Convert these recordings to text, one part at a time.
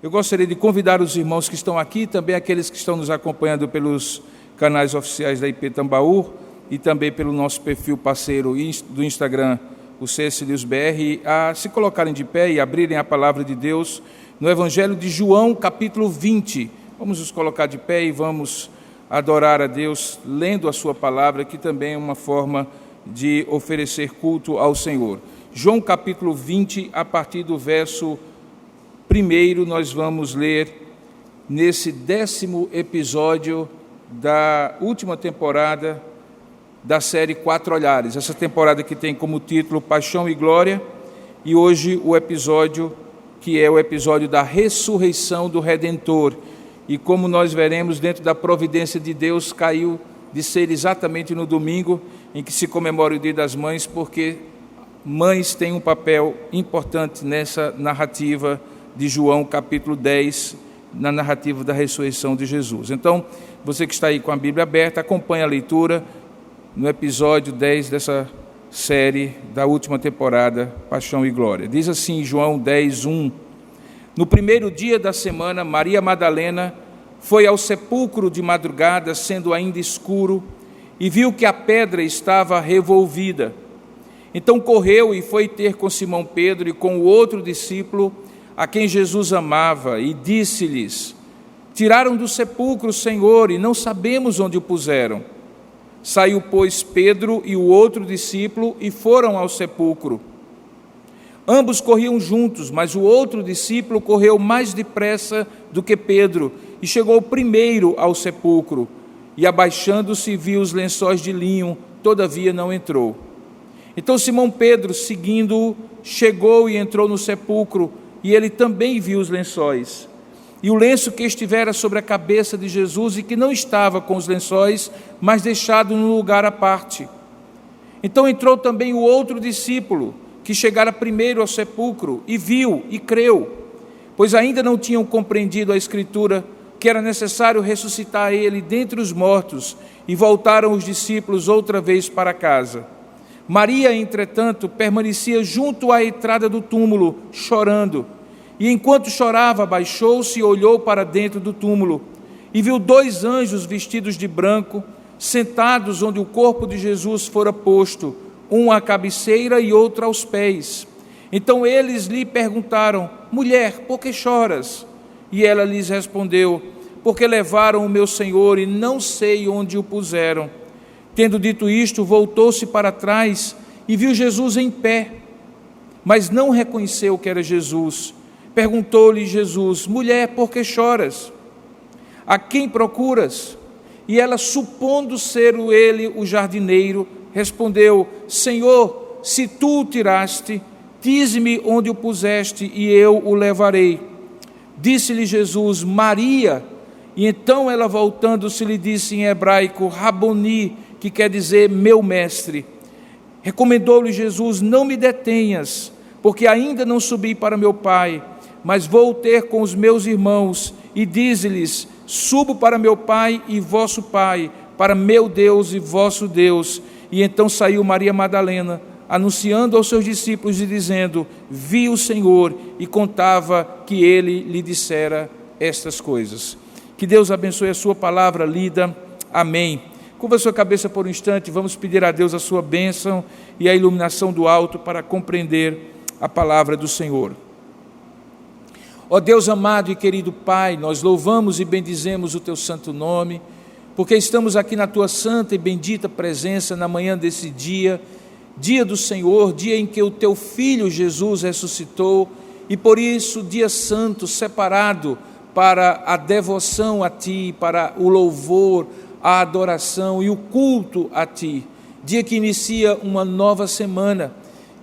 Eu gostaria de convidar os irmãos que estão aqui, também aqueles que estão nos acompanhando pelos canais oficiais da IP Tambaú e também pelo nosso perfil parceiro do Instagram, o CS News BR, a se colocarem de pé e abrirem a palavra de Deus no Evangelho de João, capítulo 20. Vamos nos colocar de pé e vamos adorar a Deus lendo a sua palavra, que também é uma forma de oferecer culto ao Senhor. João capítulo 20, a partir do verso 1, nós vamos ler nesse 10º episódio da última temporada da série Quatro Olhares. Essa temporada que tem como título Paixão e Glória, e hoje o episódio que é o episódio da ressurreição do Redentor. E como nós veremos, dentro da providência de Deus, caiu de ser exatamente no domingo em que se comemora o Dia das Mães, porque mães têm um papel importante nessa narrativa de João, capítulo 10, na narrativa da ressurreição de Jesus. Então, você que está aí com a Bíblia aberta, acompanhe a leitura no episódio 10 dessa série da última temporada, Paixão e Glória. Diz assim, João 10, 1: No primeiro dia da semana, Maria Madalena foi ao sepulcro de madrugada, sendo ainda escuro, e viu que a pedra estava revolvida. Então correu e foi ter com Simão Pedro e com o outro discípulo, a quem Jesus amava, e disse-lhes: Tiraram do sepulcro o Senhor, e não sabemos onde o puseram. Saiu, pois, Pedro e o outro discípulo, e foram ao sepulcro. Ambos corriam juntos, mas o outro discípulo correu mais depressa do que Pedro, e chegou primeiro ao sepulcro, e abaixando-se viu os lençóis de linho, todavia não entrou. Então Simão Pedro, seguindo-o, chegou e entrou no sepulcro, e ele também viu os lençóis, e o lenço que estivera sobre a cabeça de Jesus, e que não estava com os lençóis, mas deixado num lugar à parte. Então entrou também o outro discípulo, que chegara primeiro ao sepulcro, e viu e creu, pois ainda não tinham compreendido a Escritura, que era necessário ressuscitar ele dentre os mortos, e voltaram os discípulos outra vez para casa. Maria, entretanto, permanecia junto à entrada do túmulo, chorando. E enquanto chorava, abaixou-se e olhou para dentro do túmulo, e viu 2 anjos vestidos de branco, sentados onde o corpo de Jesus fora posto, um à cabeceira e outro aos pés. Então eles lhe perguntaram: Mulher, por que choras? E ela lhes respondeu: Porque levaram o meu Senhor e não sei onde o puseram. Tendo dito isto, voltou-se para trás e viu Jesus em pé, mas não reconheceu que era Jesus. Perguntou-lhe Jesus: Mulher, por que choras? A quem procuras? E ela, supondo ser ele o jardineiro, respondeu: Senhor, se tu o tiraste, dize-me onde o puseste e eu o levarei. Disse-lhe Jesus: Maria. E então ela, voltando-se, lhe disse em hebraico: Raboni, que quer dizer meu mestre. Recomendou-lhe Jesus: Não me detenhas, porque ainda não subi para meu Pai, mas vou ter com os meus irmãos, e dize-lhes: Subo para meu Pai e vosso Pai, para meu Deus e vosso Deus. E então saiu Maria Madalena, anunciando aos seus discípulos e dizendo: Vi o Senhor, e contava que ele lhe dissera estas coisas. Que Deus abençoe a sua palavra lida. Amém. Curva a sua cabeça por um instante, vamos pedir a Deus a sua bênção e a iluminação do alto para compreender a palavra do Senhor. Ó Deus amado e querido Pai, nós louvamos e bendizemos o teu santo nome, porque estamos aqui na tua santa e bendita presença na manhã desse dia, dia do Senhor, dia em que o teu Filho Jesus ressuscitou, e por isso dia santo, separado para a devoção a ti, para o louvor, a adoração e o culto a ti. Dia que inicia uma nova semana,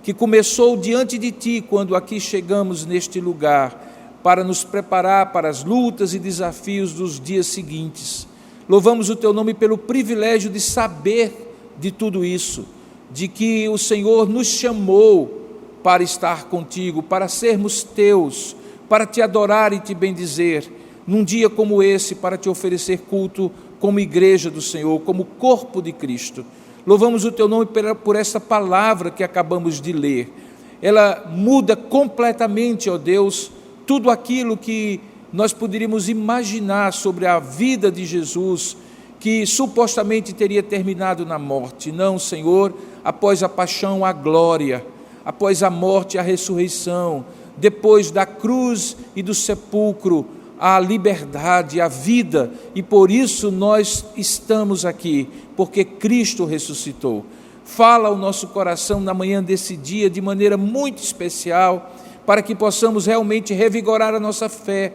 que começou diante de ti quando aqui chegamos neste lugar, para nos preparar para as lutas e desafios dos dias seguintes. Louvamos o teu nome pelo privilégio de saber de tudo isso, de que o Senhor nos chamou para estar contigo, para sermos teus, para te adorar e te bendizer, num dia como esse, para te oferecer culto como igreja do Senhor, como corpo de Cristo. Louvamos o teu nome por esta palavra que acabamos de ler. Ela muda completamente, ó Deus, tudo aquilo que nós poderíamos imaginar sobre a vida de Jesus, que supostamente teria terminado na morte. Não, Senhor, após a paixão, a glória, após a morte, a ressurreição, depois da cruz e do sepulcro, a liberdade, a vida, e por isso nós estamos aqui, porque Cristo ressuscitou. Fala ao nosso coração na manhã desse dia de maneira muito especial, para que possamos realmente revigorar a nossa fé,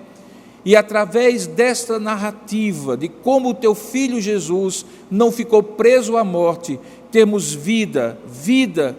e através desta narrativa de como o teu Filho Jesus não ficou preso à morte, termos vida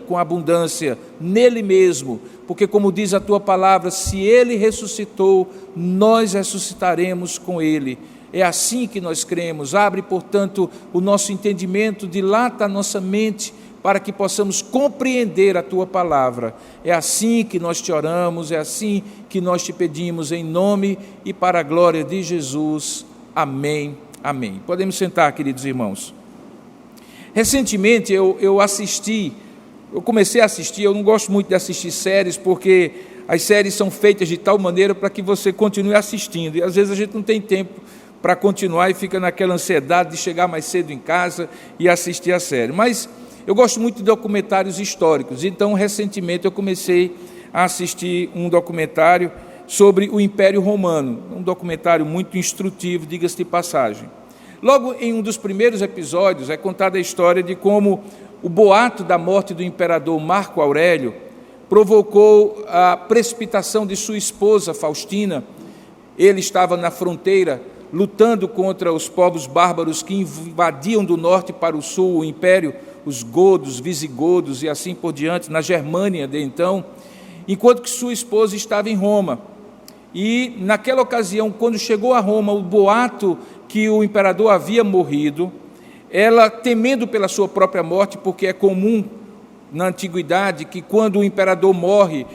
com abundância nele mesmo, porque como diz a tua palavra, se ele ressuscitou, nós ressuscitaremos com ele. É assim que nós cremos. Abre, portanto, o nosso entendimento, dilata a nossa mente, para que possamos compreender a tua palavra. É assim que nós te oramos, é assim que nós te pedimos, em nome e para a glória de Jesus. Amém, amém. Podemos sentar, queridos irmãos. Recentemente eu comecei a assistir, eu não gosto muito de assistir séries, porque as séries são feitas de tal maneira para que você continue assistindo, e às vezes a gente não tem tempo para continuar e fica naquela ansiedade de chegar mais cedo em casa e assistir a série. Mas eu gosto muito de documentários históricos, então recentemente eu comecei a assistir um documentário sobre o Império Romano, um documentário muito instrutivo, diga-se de passagem. Logo em um dos primeiros episódios é contada a história de como o boato da morte do imperador Marco Aurélio provocou a precipitação de sua esposa Faustina. Ele estava na fronteira lutando contra os povos bárbaros que invadiam do norte para o sul o império, os godos, visigodos e assim por diante, na Germânia de então, enquanto que sua esposa estava em Roma. E naquela ocasião, quando chegou a Roma, o boato que o imperador havia morrido, ela, temendo pela sua própria morte, porque é comum na antiguidade que quando o imperador morre,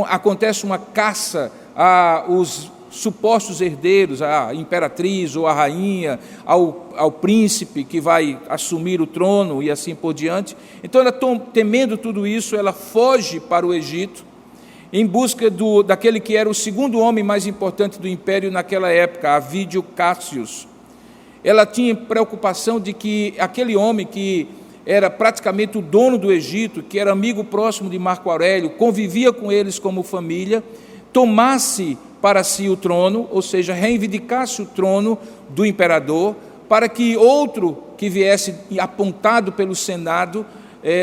acontece uma caça aos supostos herdeiros, à imperatriz ou à rainha, ao príncipe que vai assumir o trono e assim por diante. Então ela, temendo tudo isso, ela foge para o Egito, em busca daquele que era o segundo homem mais importante do império naquela época, Avídio Cássius. Ela tinha preocupação de que aquele homem que era praticamente o dono do Egito, que era amigo próximo de Marco Aurélio, convivia com eles como família, tomasse para si o trono, ou seja, reivindicasse o trono do imperador, para que outro que viesse apontado pelo Senado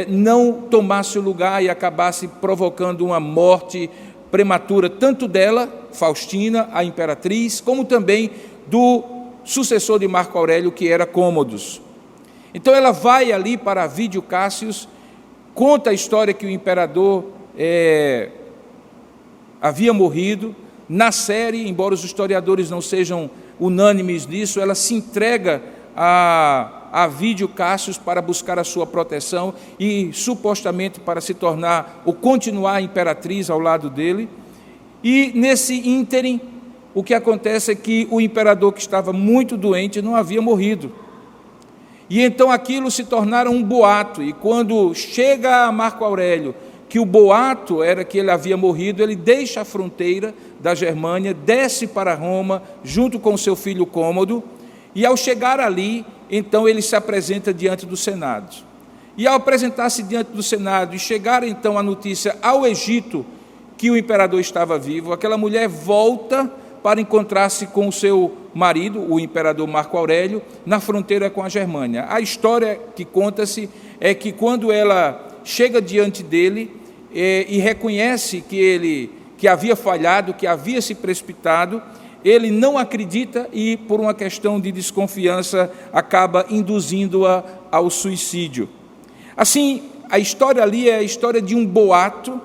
não tomasse o lugar e acabasse provocando uma morte prematura, tanto dela, Faustina, a imperatriz, como também do sucessor de Marco Aurélio, que era Cômodos. Então ela vai ali para Avídio Cássius, conta a história que o imperador havia morrido. Na série, embora os historiadores não sejam unânimes nisso, ela se entrega a Avídio Cássius para buscar a sua proteção e supostamente para se tornar ou continuar a imperatriz ao lado dele. E nesse ínterim, o que acontece é que o imperador, que estava muito doente, não havia morrido. E então aquilo se tornara um boato, e quando chega a Marco Aurélio que o boato era que ele havia morrido, ele deixa a fronteira da Germânia, desce para Roma, junto com seu filho Cômodo, e ao chegar ali, então ele se apresenta diante do Senado. E ao apresentar-se diante do Senado, e chegar então a notícia ao Egito, que o imperador estava vivo, aquela mulher volta para encontrar-se com o seu marido, o imperador Marco Aurélio, na fronteira com a Germânia. A história que conta-se é que quando ela chega diante dele e reconhece que havia falhado, que havia se precipitado, ele não acredita e, por uma questão de desconfiança, acaba induzindo-a ao suicídio. Assim, a história ali é a história de um boato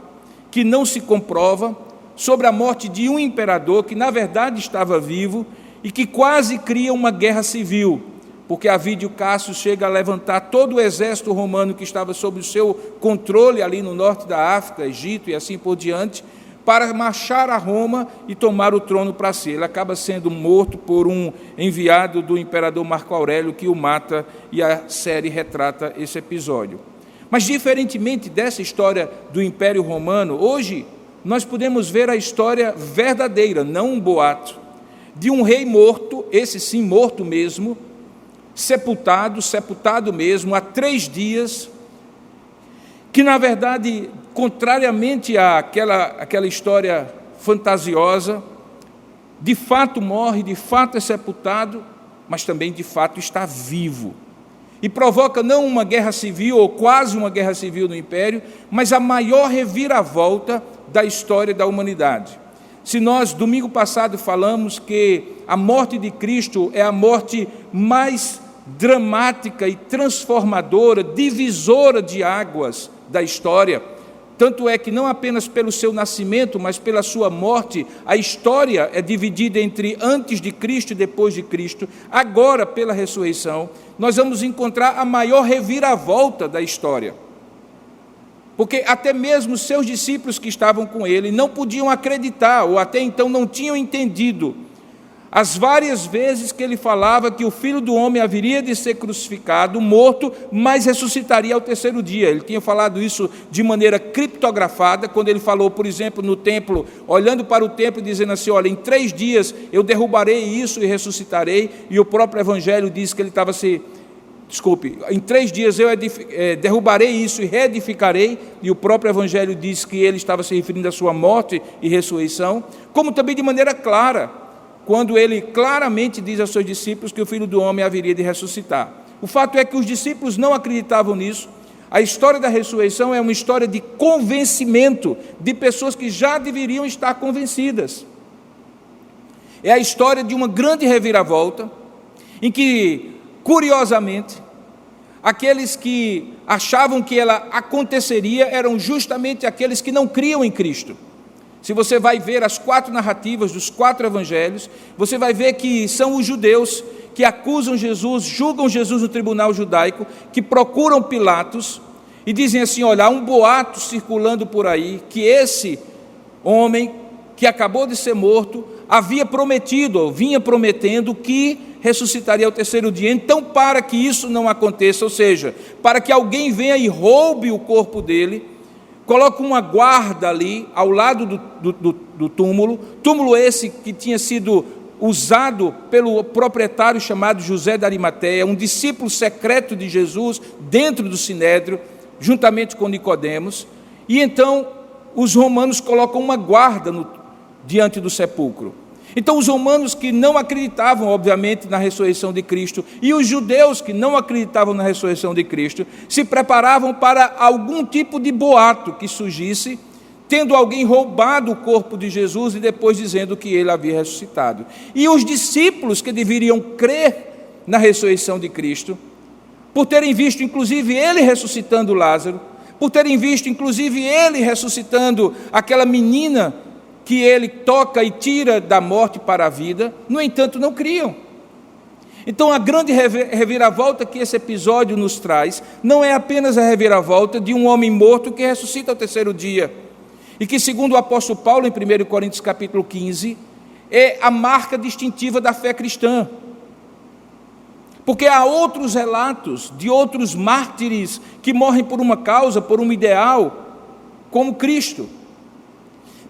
que não se comprova, sobre a morte de um imperador que, na verdade, estava vivo e que quase cria uma guerra civil, porque Avídio Cássius chega a levantar todo o exército romano que estava sob o seu controle ali no norte da África, Egito e assim por diante, para marchar a Roma e tomar o trono para si. Ele acaba sendo morto por um enviado do imperador Marco Aurélio, que o mata, e a série retrata esse episódio. Mas, diferentemente dessa história do Império Romano, hoje nós podemos ver a história verdadeira, não um boato, de um rei morto, esse sim morto mesmo, sepultado mesmo, há 3 dias, que na verdade, contrariamente àquela história fantasiosa, de fato morre, de fato é sepultado, mas também de fato está vivo. E provoca não uma guerra civil, ou quase uma guerra civil no Império, mas a maior reviravolta da história da humanidade. Se nós, domingo passado, falamos que a morte de Cristo é a morte mais dramática e transformadora, divisora de águas da história, tanto é que não apenas pelo seu nascimento, mas pela sua morte, a história é dividida entre antes de Cristo e depois de Cristo. Agora, pela ressurreição, nós vamos encontrar a maior reviravolta da história. Porque até mesmo seus discípulos que estavam com ele não podiam acreditar, ou até então não tinham entendido as várias vezes que ele falava que o Filho do Homem haveria de ser crucificado, morto, mas ressuscitaria ao 3º dia. Ele tinha falado isso de maneira criptografada, quando ele falou, por exemplo, no templo, olhando para o templo e dizendo assim, olha, em 3 dias eu derrubarei isso e ressuscitarei, e o próprio Evangelho diz que ele estava em 3 dias eu derrubarei isso e reedificarei, e o próprio Evangelho diz que ele estava se referindo à sua morte e ressurreição, como também de maneira clara, quando ele claramente diz aos seus discípulos que o Filho do Homem haveria de ressuscitar. O fato é que os discípulos não acreditavam nisso. A história da ressurreição é uma história de convencimento de pessoas que já deveriam estar convencidas. É a história de uma grande reviravolta, em que, curiosamente, aqueles que achavam que ela aconteceria eram justamente aqueles que não criam em Cristo. Se você vai ver as 4 narrativas dos 4 evangelhos, você vai ver que são os judeus que acusam Jesus, julgam Jesus no tribunal judaico, que procuram Pilatos e dizem assim, olha, há um boato circulando por aí, que esse homem que acabou de ser morto, havia prometido, ou vinha prometendo que ressuscitaria ao 3º dia. Então, para que isso não aconteça, ou seja, para que alguém venha e roube o corpo dele, coloca uma guarda ali, ao lado do túmulo esse que tinha sido usado pelo proprietário chamado José de Arimateia, um discípulo secreto de Jesus, dentro do Sinédrio, juntamente com Nicodemos, e então os romanos colocam uma guarda diante do sepulcro. Então os romanos que não acreditavam, obviamente, na ressurreição de Cristo, e os judeus que não acreditavam na ressurreição de Cristo, se preparavam para algum tipo de boato que surgisse, tendo alguém roubado o corpo de Jesus e depois dizendo que ele havia ressuscitado. E os discípulos que deveriam crer na ressurreição de Cristo, por terem visto inclusive ele ressuscitando Lázaro, por terem visto inclusive ele ressuscitando aquela menina que ele toca e tira da morte para a vida, no entanto não criam. Então a grande reviravolta que esse episódio nos traz, não é apenas a reviravolta de um homem morto que ressuscita ao 3º dia, e que segundo o apóstolo Paulo em 1 Coríntios capítulo 15, é a marca distintiva da fé cristã. Porque há outros relatos de outros mártires que morrem por uma causa, por um ideal, como Cristo.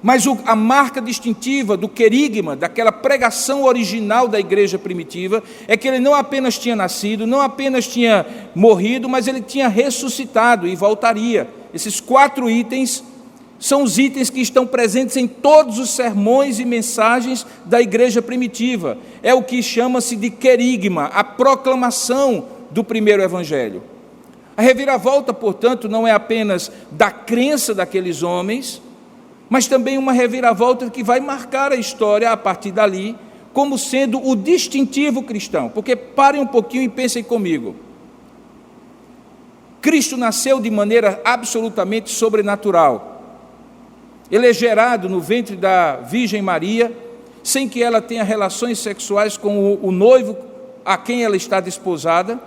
Mas a marca distintiva do querigma, daquela pregação original da igreja primitiva, é que ele não apenas tinha nascido, não apenas tinha morrido, mas ele tinha ressuscitado e voltaria. Esses 4 itens são os itens que estão presentes em todos os sermões e mensagens da igreja primitiva. É o que chama-se de querigma, a proclamação do primeiro evangelho. A reviravolta, portanto, não é apenas da crença daqueles homens, mas também uma reviravolta que vai marcar a história a partir dali, como sendo o distintivo cristão. Porque parem um pouquinho e pensem comigo. Cristo nasceu de maneira absolutamente sobrenatural. Ele é gerado no ventre da Virgem Maria, sem que ela tenha relações sexuais com o noivo a quem ela está desposada.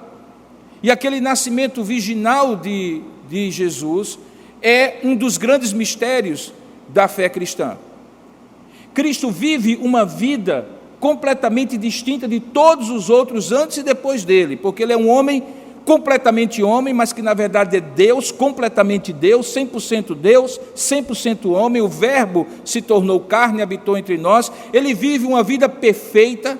E aquele nascimento virginal de Jesus é um dos grandes mistérios da fé cristã. Cristo vive uma vida completamente distinta de todos os outros antes e depois dele, porque ele é um homem completamente homem, mas que na verdade é Deus, completamente Deus, 100% homem. O Verbo se tornou carne e habitou entre nós. Ele vive uma vida perfeita,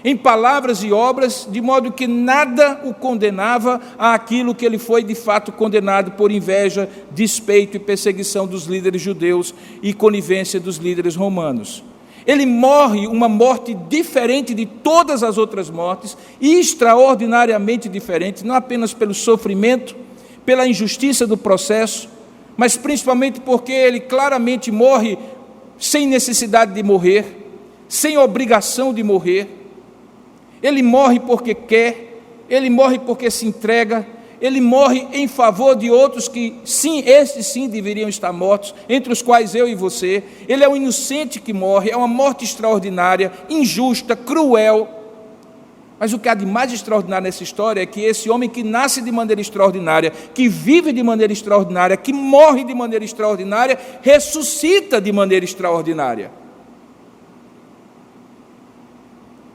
em palavras e obras, de modo que nada o condenava àquilo que ele foi de fato condenado por inveja, despeito e perseguição dos líderes judeus e conivência dos líderes romanos. Ele morre uma morte diferente de todas as outras mortes, extraordinariamente diferente, não apenas pelo sofrimento, pela injustiça do processo, mas principalmente porque ele claramente morre sem necessidade de morrer, sem obrigação de morrer. Ele morre porque quer, ele morre porque se entrega, ele morre em favor de outros que, sim, estes sim deveriam estar mortos, entre os quais eu e você. Ele é um inocente que morre, é uma morte extraordinária, injusta, cruel. Mas o que há de mais extraordinário nessa história é que esse homem que nasce de maneira extraordinária, que vive de maneira extraordinária, que morre de maneira extraordinária, ressuscita de maneira extraordinária.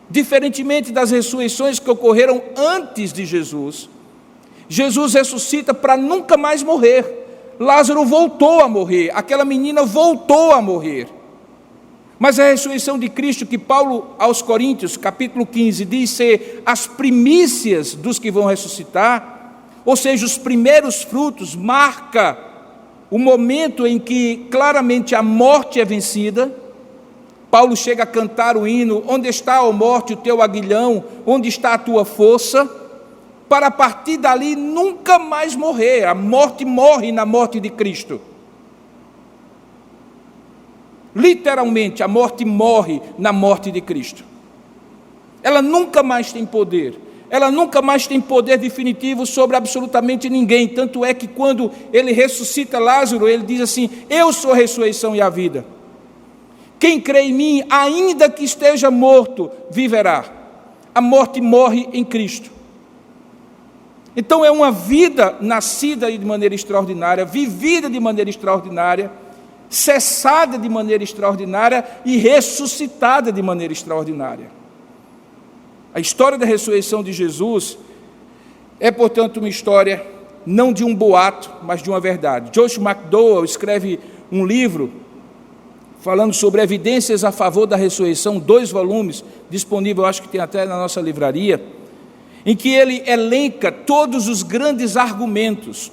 Diferentemente das ressurreições que ocorreram antes de Jesus, Jesus ressuscita para nunca mais morrer. Lázaro voltou a morrer, aquela menina voltou a morrer. Mas a ressurreição de Cristo, que Paulo aos Coríntios, capítulo 15, diz ser as primícias dos que vão ressuscitar, ou seja, os primeiros frutos, marca o momento em que claramente a morte é vencida. Paulo chega a cantar o hino: onde está, ó morte, o teu aguilhão, onde está a tua força? Para a partir dali nunca mais morrer. A morte morre na morte de Cristo. Literalmente, a morte morre na morte de Cristo. Ela nunca mais tem poder. Ela nunca mais tem poder definitivo sobre absolutamente ninguém. Tanto é que quando ele ressuscita Lázaro, ele diz assim: eu sou a ressurreição e a vida. Quem crê em mim, ainda que esteja morto, viverá. A morte morre em Cristo. Então é uma vida nascida de maneira extraordinária, vivida de maneira extraordinária, cessada de maneira extraordinária e ressuscitada de maneira extraordinária. A história da ressurreição de Jesus é, portanto, uma história não de um boato, mas de uma verdade. Josh McDowell escreve um livro falando sobre evidências a favor da ressurreição, 2 volumes, disponível, acho que tem até na nossa livraria, em que ele elenca todos os grandes argumentos.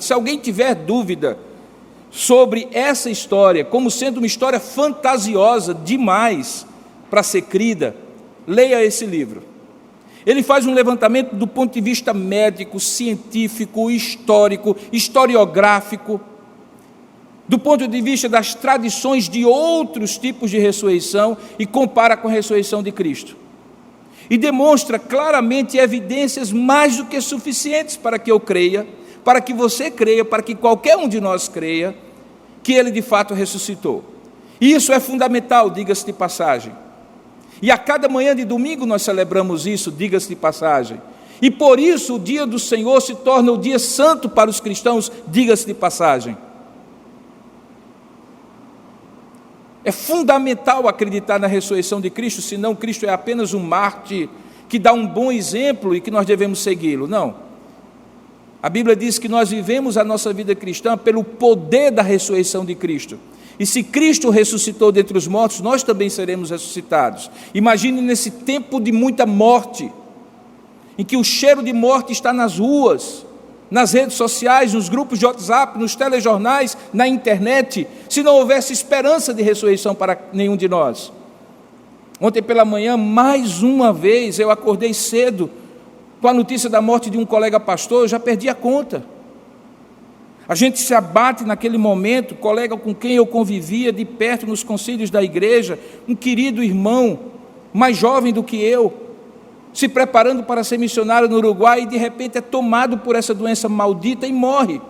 Se alguém tiver dúvida sobre essa história, como sendo uma história fantasiosa demais para ser crida, leia esse livro. Ele faz um levantamento do ponto de vista médico, científico, histórico, historiográfico, do ponto de vista das tradições de outros tipos de ressurreição, e compara com a ressurreição de Cristo. E demonstra claramente evidências mais do que suficientes para que eu creia, para que você creia, para que qualquer um de nós creia, que ele de fato ressuscitou. E isso é fundamental, diga-se de passagem. E a cada manhã de domingo nós celebramos isso, diga-se de passagem. E por isso o dia do Senhor se torna o dia santo para os cristãos, diga-se de passagem. É fundamental acreditar na ressurreição de Cristo, senão Cristo é apenas um mártir que dá um bom exemplo e que nós devemos segui-lo. Não. A Bíblia diz que nós vivemos a nossa vida cristã pelo poder da ressurreição de Cristo. E se Cristo ressuscitou dentre os mortos, nós também seremos ressuscitados. Imagine nesse tempo de muita morte, em que o cheiro de morte está nas ruas, nas redes sociais, nos grupos de WhatsApp, nos telejornais, na internet, se não houvesse esperança de ressurreição para nenhum de nós. Ontem pela manhã, mais uma vez, eu acordei cedo com a notícia da morte de um colega pastor, eu já perdi a conta. A gente se abate naquele momento, colega com quem eu convivia de perto nos concílios da igreja, um querido irmão, mais jovem do que eu, se preparando para ser missionário no Uruguai, e de repente é tomado por essa doença maldita e morre.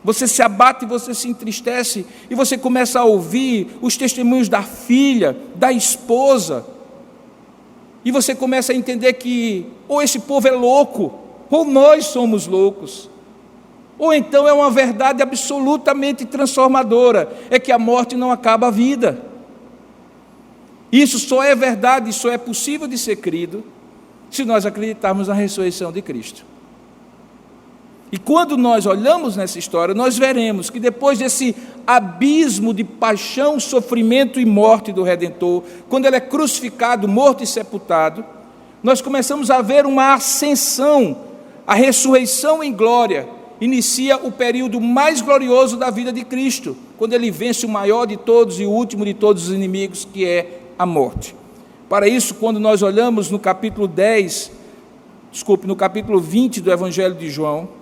Você se abate, você se entristece, e você começa a ouvir os testemunhos da filha, da esposa, e você começa a entender que ou esse povo é louco, ou nós somos loucos, ou então é uma verdade absolutamente transformadora, é que a morte não acaba a vida. Isso só é verdade, só é possível de ser crido se nós acreditarmos na ressurreição de Cristo. E quando nós olhamos nessa história, nós veremos que depois desse abismo de paixão, sofrimento e morte do Redentor, quando ele é crucificado, morto e sepultado, nós começamos a ver uma ascensão, a ressurreição em glória, inicia o período mais glorioso da vida de Cristo, quando ele vence o maior de todos e o último de todos os inimigos, que é a morte. Para isso, quando nós olhamos no capítulo 20 do Evangelho de João,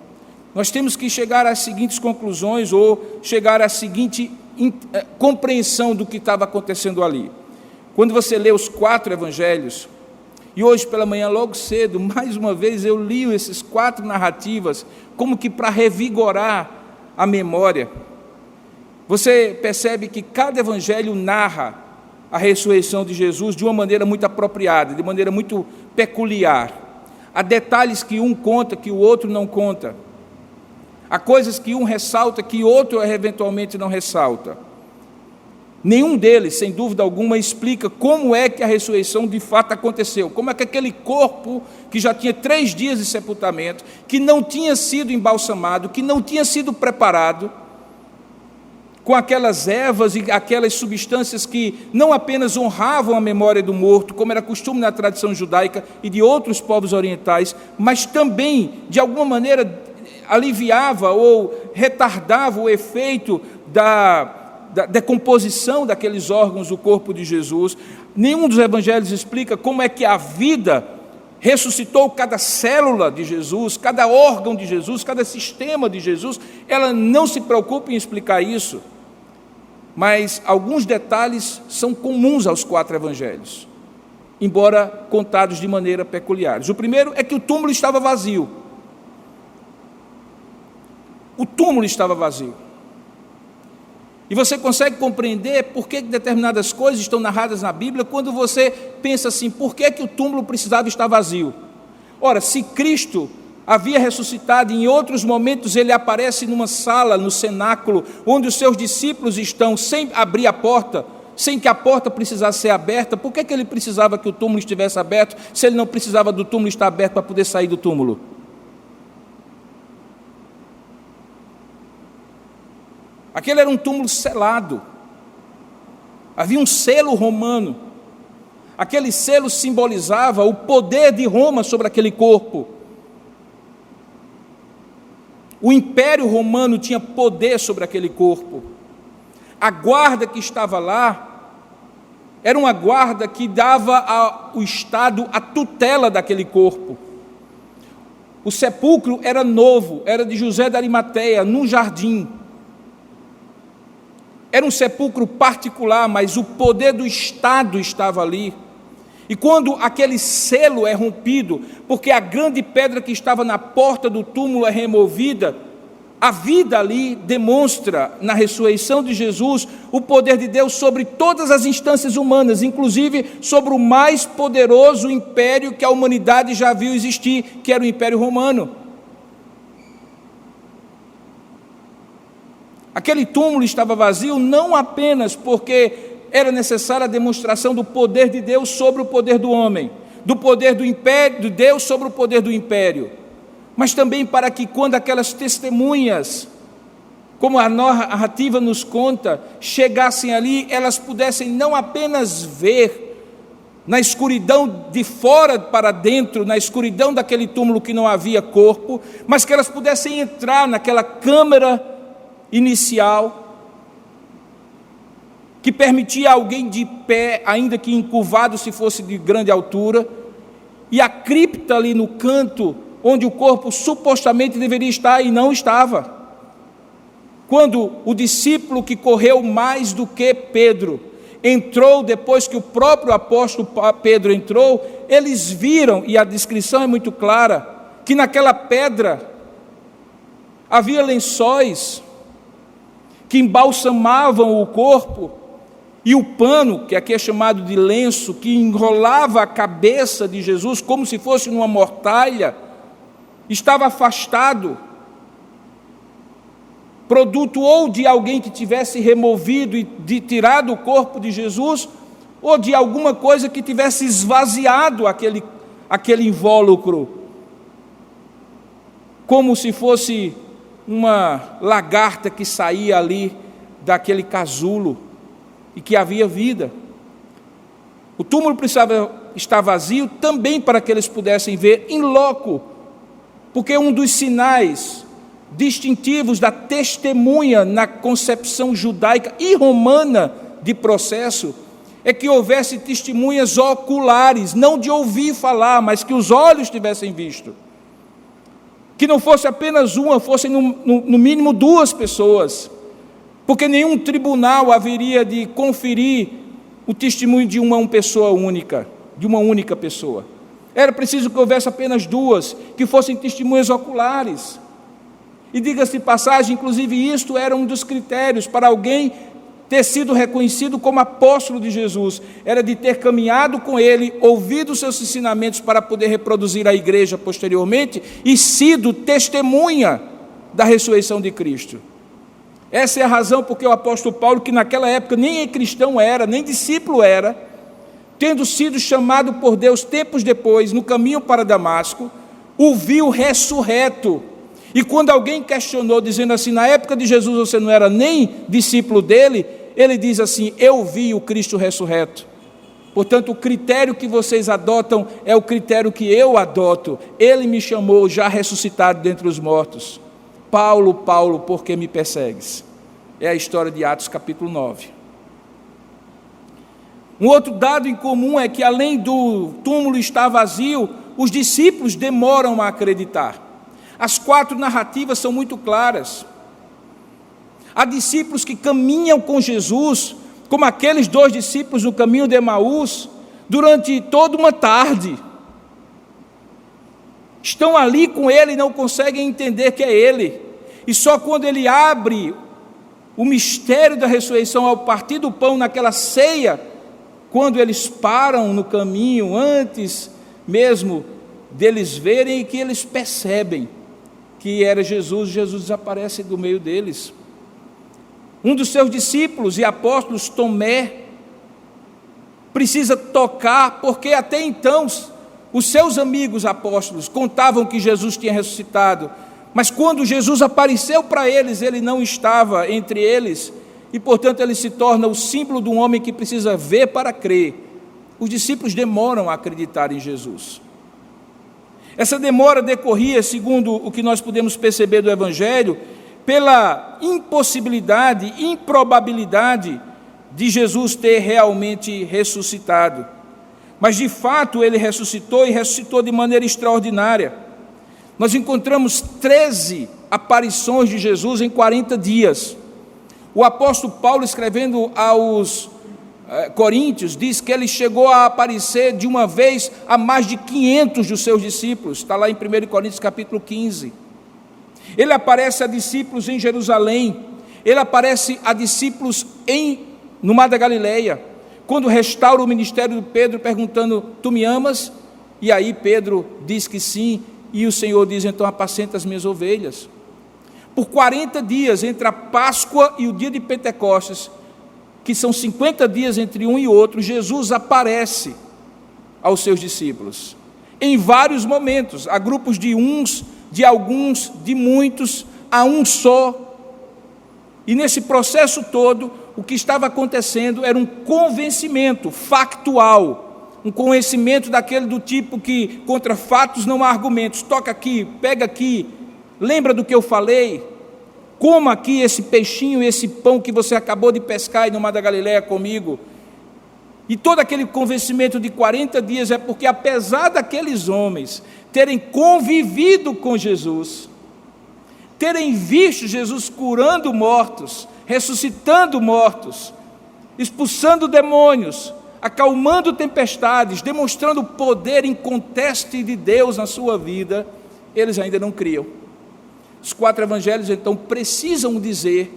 nós temos que chegar às seguintes conclusões, ou chegar à seguinte compreensão do que estava acontecendo ali. Quando você lê os 4 evangelhos, e hoje pela manhã, logo cedo, mais uma vez eu li esses 4 narrativas, como que para revigorar a memória, você percebe que cada evangelho narra a ressurreição de Jesus de uma maneira muito apropriada, de maneira muito peculiar. Há detalhes que um conta, que o outro não conta. Há coisas que um ressalta, que outro eventualmente não ressalta. Nenhum deles, sem dúvida alguma, explica como é que a ressurreição de fato aconteceu. Como é que aquele corpo, que já tinha 3 dias de sepultamento, que não tinha sido embalsamado, que não tinha sido preparado, com aquelas ervas e aquelas substâncias que não apenas honravam a memória do morto, como era costume na tradição judaica e de outros povos orientais, mas também, de alguma maneira, aliviava ou retardava o efeito da decomposição daqueles órgãos do corpo de Jesus. Nenhum dos evangelhos explica como é que a vida ressuscitou cada célula de Jesus, cada órgão de Jesus, cada sistema de Jesus. Ela não se preocupa em explicar isso, mas alguns detalhes são comuns aos 4 evangelhos, embora contados de maneira peculiar. O primeiro é que o túmulo estava vazio. O túmulo estava vazio. E você consegue compreender por que determinadas coisas estão narradas na Bíblia quando você pensa assim: por que o túmulo precisava estar vazio? Ora, se Cristo havia ressuscitado, em outros momentos ele aparece numa sala, no cenáculo, onde os seus discípulos estão, sem abrir a porta, sem que a porta precisasse ser aberta, por que ele precisava que o túmulo estivesse aberto, se ele não precisava do túmulo estar aberto para poder sair do túmulo? Aquele era um túmulo selado, havia um selo romano, aquele selo simbolizava o poder de Roma sobre aquele corpo. O Império Romano tinha poder sobre aquele corpo. A guarda que estava lá era uma guarda que dava ao Estado a tutela daquele corpo. O sepulcro era novo, era de José de Arimateia, num jardim. Era um sepulcro particular, mas o poder do Estado estava ali. E quando aquele selo é rompido, porque a grande pedra que estava na porta do túmulo é removida, a vida ali demonstra, na ressurreição de Jesus, o poder de Deus sobre todas as instâncias humanas, inclusive sobre o mais poderoso império que a humanidade já viu existir, que era o Império Romano. Aquele túmulo estava vazio não apenas porque era necessária a demonstração do poder de Deus sobre o poder do homem, do poder do império, de Deus sobre o poder do império, mas também para que quando aquelas testemunhas, como a narrativa nos conta, chegassem ali, elas pudessem não apenas ver na escuridão de fora para dentro, na escuridão daquele túmulo que não havia corpo, mas que elas pudessem entrar naquela câmara inicial, que permitia alguém de pé, ainda que encurvado se fosse de grande altura, e a cripta ali no canto, onde o corpo supostamente deveria estar e não estava. Quando o discípulo que correu mais do que Pedro entrou, depois que o próprio apóstolo Pedro entrou, eles viram, e a descrição é muito clara, que naquela pedra havia lençóis que embalsamavam o corpo, e o pano, que aqui é chamado de lenço, que enrolava a cabeça de Jesus como se fosse numa mortalha, estava afastado, produto ou de alguém que tivesse removido e tirado o corpo de Jesus, ou de alguma coisa que tivesse esvaziado aquele invólucro, como se fosse uma lagarta que saía ali daquele casulo e que havia vida. O túmulo precisava estar vazio também para que eles pudessem ver in loco, porque um dos sinais distintivos da testemunha na concepção judaica e romana de processo é que houvesse testemunhas oculares, não de ouvir falar, mas que os olhos tivessem visto. Que não fosse apenas uma, fossem no mínimo 2 pessoas, porque nenhum tribunal haveria de conferir o testemunho de uma pessoa única, de uma única pessoa. Era preciso que houvesse apenas 2, que fossem testemunhas oculares. E diga-se de passagem, inclusive isto era um dos critérios para alguém ter sido reconhecido como apóstolo de Jesus, era de ter caminhado com ele, ouvido seus ensinamentos para poder reproduzir a igreja posteriormente e sido testemunha da ressurreição de Cristo. Essa é a razão porque o apóstolo Paulo, que naquela época nem cristão era, nem discípulo era, tendo sido chamado por Deus tempos depois, no caminho para Damasco, o viu ressurreto. E quando alguém questionou, dizendo assim, na época de Jesus você não era nem discípulo dele, ele diz assim, eu vi o Cristo ressurreto. Portanto, o critério que vocês adotam é o critério que eu adoto. Ele me chamou já ressuscitado dentre os mortos. Paulo, Paulo, por que me persegues? É a história de Atos capítulo 9. Um outro dado em comum é que além do túmulo estar vazio, os discípulos demoram a acreditar. As 4 narrativas são muito claras. Há discípulos que caminham com Jesus, como aqueles 2 discípulos no caminho de Emaús, durante toda uma tarde. Estão ali com ele e não conseguem entender que é ele. E só quando ele abre o mistério da ressurreição ao partir do pão naquela ceia, quando eles param no caminho, antes mesmo deles verem, e que eles percebem que era Jesus, Jesus desaparece do meio deles. Um dos seus discípulos e apóstolos, Tomé, precisa tocar, porque até então os seus amigos apóstolos contavam que Jesus tinha ressuscitado, mas quando Jesus apareceu para eles, ele não estava entre eles, e portanto ele se torna o símbolo de um homem que precisa ver para crer. Os discípulos demoram a acreditar em Jesus. Essa demora decorria, segundo o que nós podemos perceber do Evangelho, pela impossibilidade, improbabilidade de Jesus ter realmente ressuscitado. Mas de fato ele ressuscitou, e ressuscitou de maneira extraordinária. Nós encontramos 13 aparições de Jesus em 40 dias. O apóstolo Paulo, escrevendo aos Coríntios, diz que ele chegou a aparecer de uma vez a mais de 500 dos seus discípulos. Está lá em 1 Coríntios capítulo 15. Ele aparece a discípulos em Jerusalém, ele aparece a discípulos no Mar da Galileia, quando restaura o ministério de Pedro, perguntando, tu me amas? E aí Pedro diz que sim, e o Senhor diz, então apacenta as minhas ovelhas. Por 40 dias, entre a Páscoa e o dia de Pentecostes, que são 50 dias entre um e outro, Jesus aparece aos seus discípulos, em vários momentos, a grupos de uns, de alguns, de muitos, a um só. E nesse processo todo, o que estava acontecendo era um convencimento factual, um conhecimento daquele do tipo que contra fatos não há argumentos, toca aqui, pega aqui, lembra do que eu falei? Coma aqui esse peixinho e esse pão que você acabou de pescar aí no Mar da Galileia comigo. E todo aquele convencimento de 40 dias é porque, apesar daqueles homens terem convivido com Jesus, terem visto Jesus curando mortos, ressuscitando mortos, expulsando demônios, acalmando tempestades, demonstrando o poder inconteste de Deus na sua vida, eles ainda não criam. Os 4 evangelhos, então, precisam dizer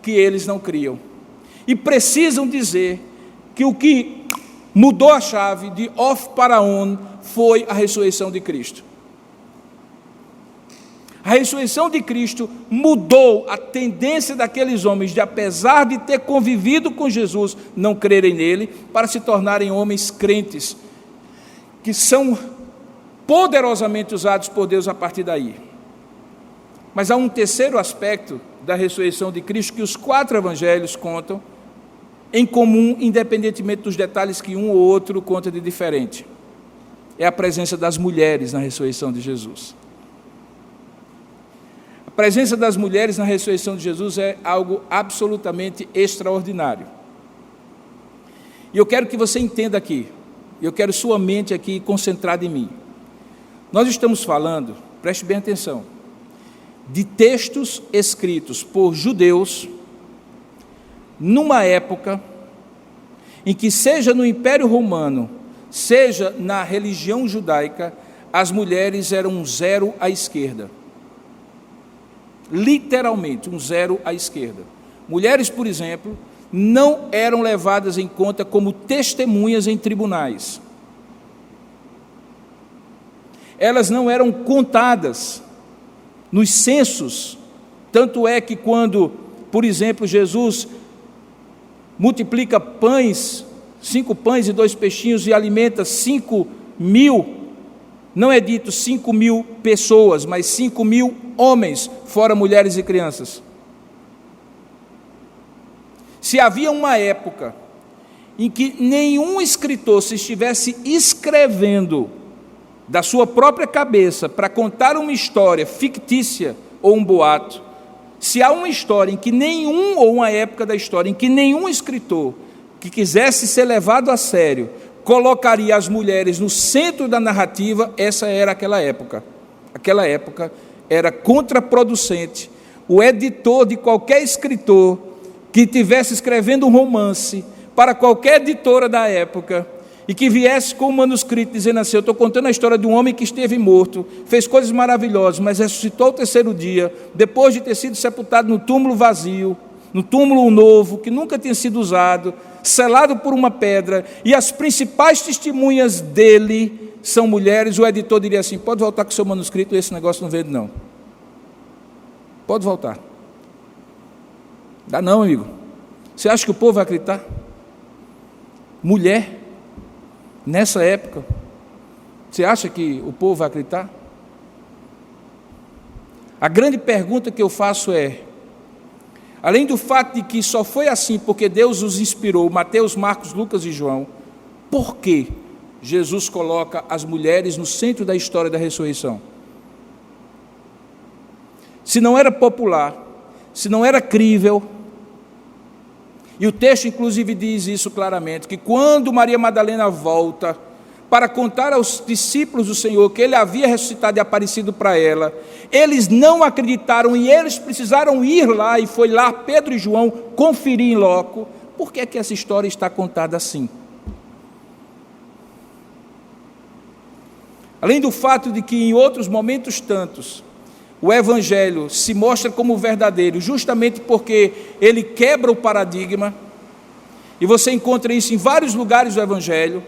que eles não criam. E precisam dizer que o que mudou a chave de off para on foi a ressurreição de Cristo. A ressurreição de Cristo mudou a tendência daqueles homens de, apesar de ter convivido com Jesus, não crerem nele, para se tornarem homens crentes, que são poderosamente usados por Deus a partir daí. Mas há um terceiro aspecto da ressurreição de Cristo que os 4 evangelhos contam em comum, independentemente dos detalhes que um ou outro conta de diferente. É a presença das mulheres na ressurreição de Jesus. A presença das mulheres na ressurreição de Jesus é algo absolutamente extraordinário. E eu quero que você entenda aqui, eu quero sua mente aqui concentrada em mim. Nós estamos falando, preste bem atenção, de textos escritos por judeus numa época em que, seja no Império Romano, seja na religião judaica, as mulheres eram um zero à esquerda. Literalmente, um zero à esquerda. Mulheres, por exemplo, não eram levadas em conta como testemunhas em tribunais. Elas não eram contadas nos censos. Tanto é que quando, por exemplo, Jesus multiplica pães, 5 pães e 2 peixinhos, e alimenta 5.000, não é dito 5.000 pessoas, mas 5.000 homens, fora mulheres e crianças. Se havia uma época em que nenhum escritor se estivesse escrevendo da sua própria cabeça para contar uma história fictícia ou um boato, se há uma história em que nenhum, ou uma época da história em que nenhum escritor que quisesse ser levado a sério colocaria as mulheres no centro da narrativa, essa era aquela época. Aquela época era contraproducente. O editor de qualquer escritor que estivesse escrevendo um romance para qualquer editora da época e que viesse com um manuscrito dizendo assim: eu estou contando a história de um homem que esteve morto, fez coisas maravilhosas, mas ressuscitou ao 3º dia, depois de ter sido sepultado no túmulo vazio, no túmulo novo, que nunca tinha sido usado, selado por uma pedra, e as principais testemunhas dele são mulheres. O editor diria assim: pode voltar com o seu manuscrito, esse negócio não vende não. Pode voltar. Dá não, amigo. Você acha que o povo vai acreditar? Mulher, nessa época, você acha que o povo vai acreditar? A grande pergunta que eu faço é, além do fato de que só foi assim porque Deus os inspirou, Mateus, Marcos, Lucas e João, por que Jesus coloca as mulheres no centro da história da ressurreição? Se não era popular, se não era crível, e o texto inclusive diz isso claramente, que quando Maria Madalena volta para contar aos discípulos do Senhor que ele havia ressuscitado e aparecido para ela, eles não acreditaram e eles precisaram ir lá, e foi lá Pedro e João conferir em loco. Por que é que essa história está contada assim? Além do fato de que em outros momentos tantos, o Evangelho se mostra como verdadeiro, justamente porque ele quebra o paradigma, e você encontra isso em vários lugares do Evangelho,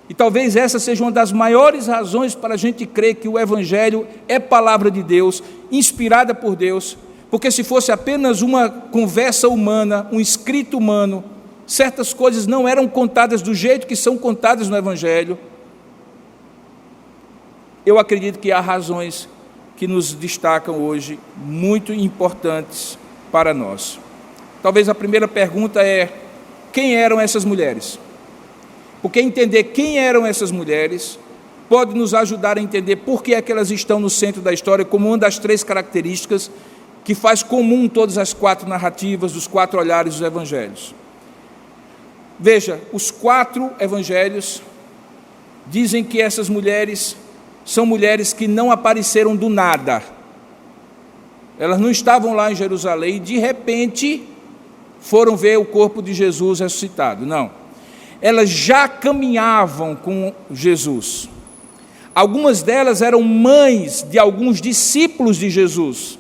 e talvez essa seja uma das maiores razões para a gente crer que o Evangelho é palavra de Deus, inspirada por Deus, porque se fosse apenas uma conversa humana, um escrito humano, certas coisas não eram contadas do jeito que são contadas no Evangelho. Eu acredito que há razões que nos destacam hoje, muito importantes para nós. Talvez a primeira pergunta é: quem eram essas mulheres? Porque entender quem eram essas mulheres pode nos ajudar a entender por que é que elas estão no centro da história, como uma das 3 características que faz comum todas as 4 narrativas, dos 4 olhares dos evangelhos. Veja, os 4 evangelhos dizem que essas mulheres são mulheres que não apareceram do nada. Elas não estavam lá em Jerusalém e de repente foram ver o corpo de Jesus ressuscitado. Não. Elas já caminhavam com Jesus. Algumas delas eram mães de alguns discípulos de Jesus.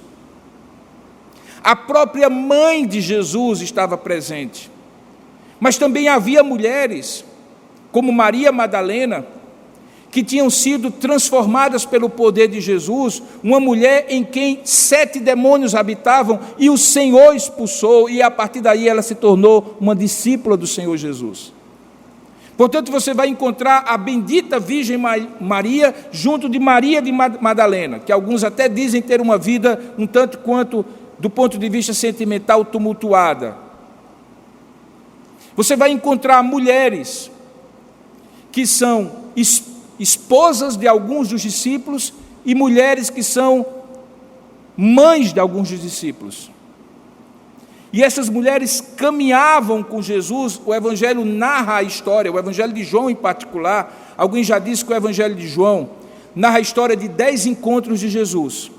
A própria mãe de Jesus estava presente. Mas também havia mulheres, como Maria Madalena, que tinham sido transformadas pelo poder de Jesus, uma mulher em quem 7 demônios habitavam e o Senhor expulsou, e a partir daí ela se tornou uma discípula do Senhor Jesus. Portanto, você vai encontrar a bendita Virgem Maria junto de Maria de Madalena, que alguns até dizem ter uma vida um tanto quanto, do ponto de vista sentimental, tumultuada. Você vai encontrar mulheres que são esposas de alguns dos discípulos e mulheres que são mães de alguns dos discípulos. E essas mulheres caminhavam com Jesus. O Evangelho narra a história, o Evangelho de João em particular. Alguém já disse que o Evangelho de João narra a história de 10 encontros de Jesus.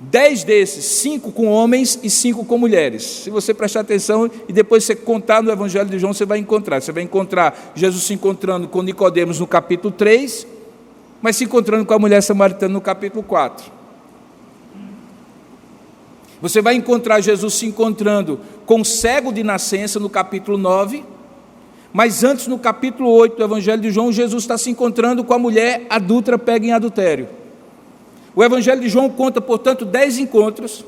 10 desses, 5 com homens e 5 com mulheres. Se você prestar atenção e depois você contar no Evangelho de João, você vai encontrar. Você vai encontrar Jesus se encontrando com Nicodemos no capítulo 3, mas se encontrando com a mulher samaritana no capítulo 4. Você vai encontrar Jesus se encontrando com o cego de nascença no capítulo 9, mas antes, no capítulo 8 do Evangelho de João, Jesus está se encontrando com a mulher adúltera pega em adultério. O Evangelho de João conta, portanto, 10 encontros,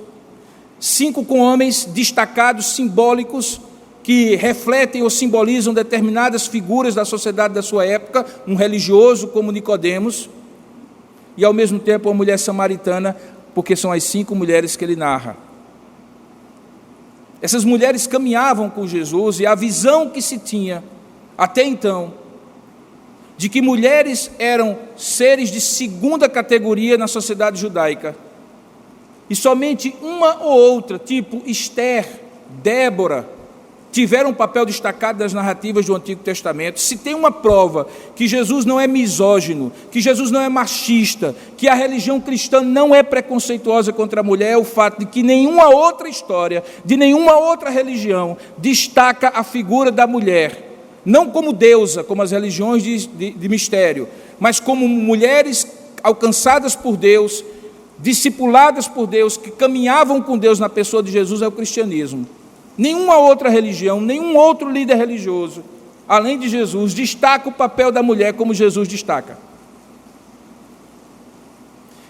5 com homens destacados, simbólicos, que refletem ou simbolizam determinadas figuras da sociedade da sua época, um religioso como Nicodemos, e ao mesmo tempo uma mulher samaritana, porque são as 5 mulheres que ele narra. Essas mulheres caminhavam com Jesus, e a visão que se tinha até então, de que mulheres eram seres de segunda categoria na sociedade judaica, e somente uma ou outra, tipo Esther, Débora, tiveram um papel destacado nas narrativas do Antigo Testamento. Se tem uma prova que Jesus não é misógino, que Jesus não é machista, que a religião cristã não é preconceituosa contra a mulher, é o fato de que nenhuma outra história, de nenhuma outra religião, destaca a figura da mulher, não como deusa, como as religiões de mistério, mas como mulheres alcançadas por Deus, discipuladas por Deus, que caminhavam com Deus na pessoa de Jesus, é o cristianismo. Nenhuma outra religião, nenhum outro líder religioso, além de Jesus, destaca o papel da mulher como Jesus destaca.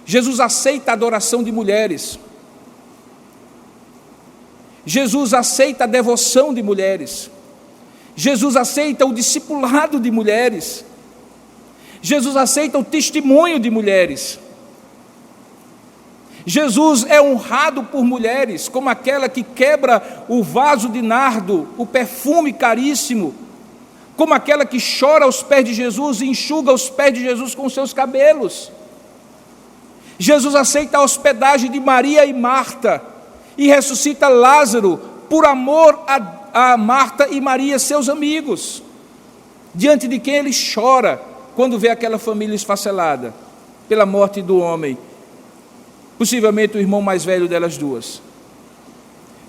Jesus aceita a adoração de mulheres. Jesus aceita a devoção de mulheres. Jesus aceita o discipulado de mulheres. Jesus aceita o testemunho de mulheres. Jesus é honrado por mulheres, como aquela que quebra o vaso de nardo, o perfume caríssimo, como aquela que chora aos pés de Jesus e enxuga os pés de Jesus com seus cabelos. Jesus aceita a hospedagem de Maria e Marta e ressuscita Lázaro por amor a Marta e Maria, seus amigos, diante de quem ele chora quando vê aquela família esfacelada pela morte do homem, possivelmente o irmão mais velho delas duas.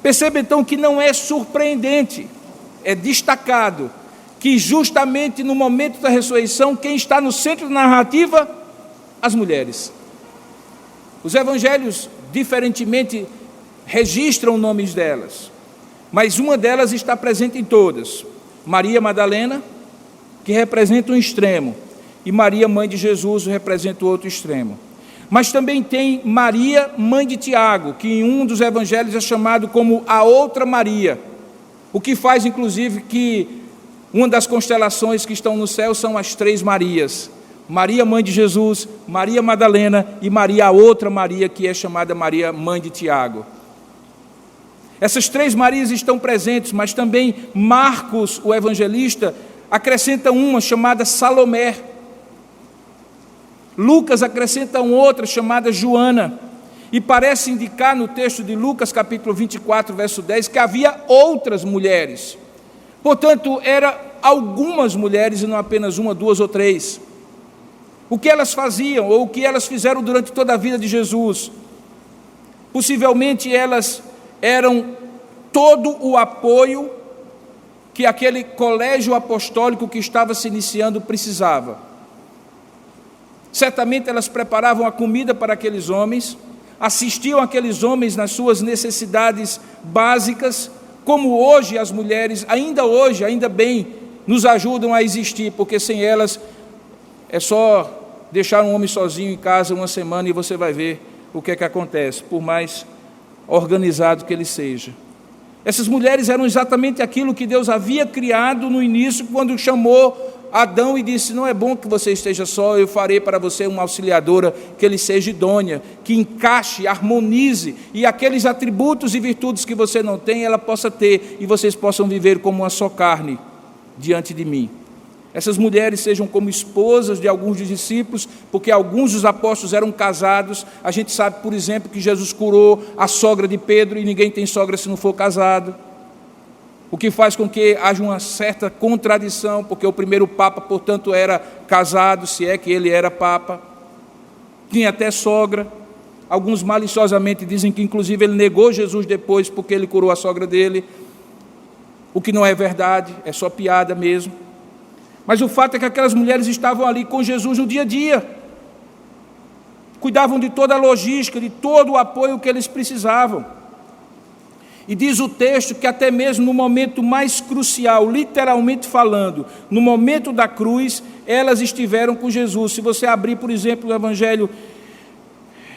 Perceba então que não é surpreendente, é destacado, que justamente no momento da ressurreição, quem está no centro da narrativa? As mulheres. Os evangelhos, diferentemente, registram nomes delas, mas uma delas está presente em todas. Maria Madalena, que representa um extremo, e Maria, mãe de Jesus, representa o outro extremo. Mas também tem Maria, mãe de Tiago, que em um dos evangelhos é chamado como a outra Maria, o que faz, inclusive, que uma das constelações que estão no céu são as 3 Marias: Maria, mãe de Jesus, Maria Madalena e Maria, a outra Maria, que é chamada Maria, mãe de Tiago. Essas 3 Marias estão presentes, mas também Marcos, o evangelista, acrescenta uma chamada Salomé. Lucas acrescenta outra chamada Joana, e parece indicar no texto de Lucas, capítulo 24, verso 10, que havia outras mulheres. Portanto, eram algumas mulheres e não apenas uma, 2 ou 3. O que elas faziam, ou o que elas fizeram durante toda a vida de Jesus? Possivelmente elas eram todo o apoio que aquele colégio apostólico que estava se iniciando precisava. Certamente elas preparavam a comida para aqueles homens, assistiam aqueles homens nas suas necessidades básicas, como hoje as mulheres, ainda hoje, ainda bem, nos ajudam a existir, porque sem elas é só deixar um homem sozinho em casa uma semana e você vai ver o que é que acontece, por mais organizado que ele seja. Essas mulheres eram exatamente aquilo que Deus havia criado no início, quando chamou Adão e disse: não é bom que você esteja só, eu farei para você uma auxiliadora, que ele seja idônea, que encaixe, harmonize, e aqueles atributos e virtudes que você não tem, ela possa ter, e vocês possam viver como uma só carne diante de mim. Essas mulheres sejam como esposas de alguns dos discípulos, porque alguns dos apóstolos eram casados. A gente sabe, por exemplo, que Jesus curou a sogra de Pedro, e ninguém tem sogra se não for casado. O que faz com que haja uma certa contradição, porque o primeiro Papa, portanto, era casado, se é que ele era Papa. Tinha até sogra. Alguns maliciosamente dizem que inclusive ele negou Jesus depois, porque ele curou a sogra dele. O que não é verdade, é só piada mesmo. Mas o fato é que aquelas mulheres estavam ali com Jesus no dia a dia. Cuidavam de toda a logística, de todo o apoio que eles precisavam. E diz o texto que até mesmo no momento mais crucial, literalmente falando, no momento da cruz, elas estiveram com Jesus. Se você abrir, por exemplo, o Evangelho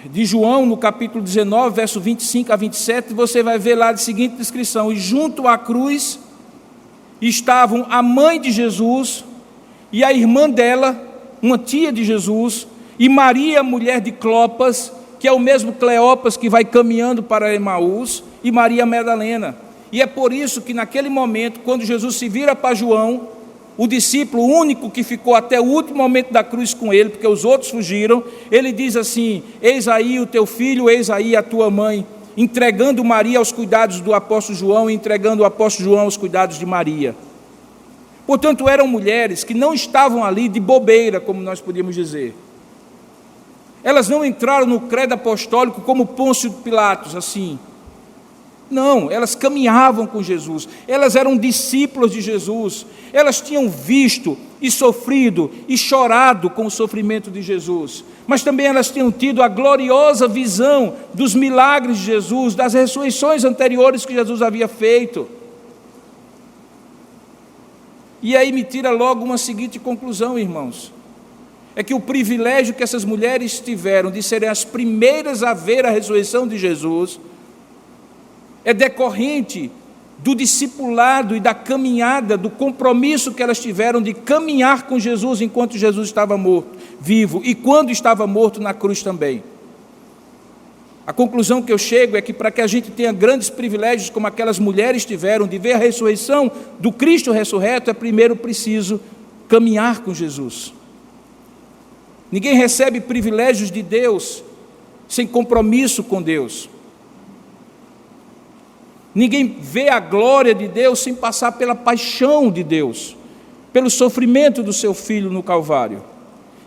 de João, no capítulo 19, verso 25 a 27, você vai ver lá a seguinte descrição: e junto à cruz estavam a mãe de Jesus e a irmã dela, uma tia de Jesus, e Maria, mulher de Clopas, que é o mesmo Cleopas que vai caminhando para Emaús, e Maria Madalena. E é por isso que naquele momento, quando Jesus se vira para João, o discípulo único que ficou até o último momento da cruz com ele, porque os outros fugiram, ele diz assim: eis aí o teu filho, eis aí a tua mãe, entregando Maria aos cuidados do apóstolo João e entregando o apóstolo João aos cuidados de Maria. Portanto, eram mulheres que não estavam ali de bobeira, como nós podíamos dizer. Elas não entraram no credo apostólico como Pôncio Pilatos, assim. Não, elas caminhavam com Jesus, elas eram discípulas de Jesus, elas tinham visto e sofrido e chorado com o sofrimento de Jesus, mas também elas tinham tido a gloriosa visão dos milagres de Jesus, das ressurreições anteriores que Jesus havia feito. E aí me tira logo uma seguinte conclusão, irmãos: é que o privilégio que essas mulheres tiveram de serem as primeiras a ver a ressurreição de Jesus é decorrente do discipulado e da caminhada, do compromisso que elas tiveram de caminhar com Jesus enquanto Jesus estava morto, vivo, e quando estava morto na cruz também. A conclusão que eu chego é que para que a gente tenha grandes privilégios como aquelas mulheres tiveram de ver a ressurreição do Cristo ressurreto, é primeiro preciso caminhar com Jesus. Ninguém recebe privilégios de Deus sem compromisso com Deus. Ninguém vê a glória de Deus sem passar pela paixão de Deus, pelo sofrimento do seu Filho no Calvário.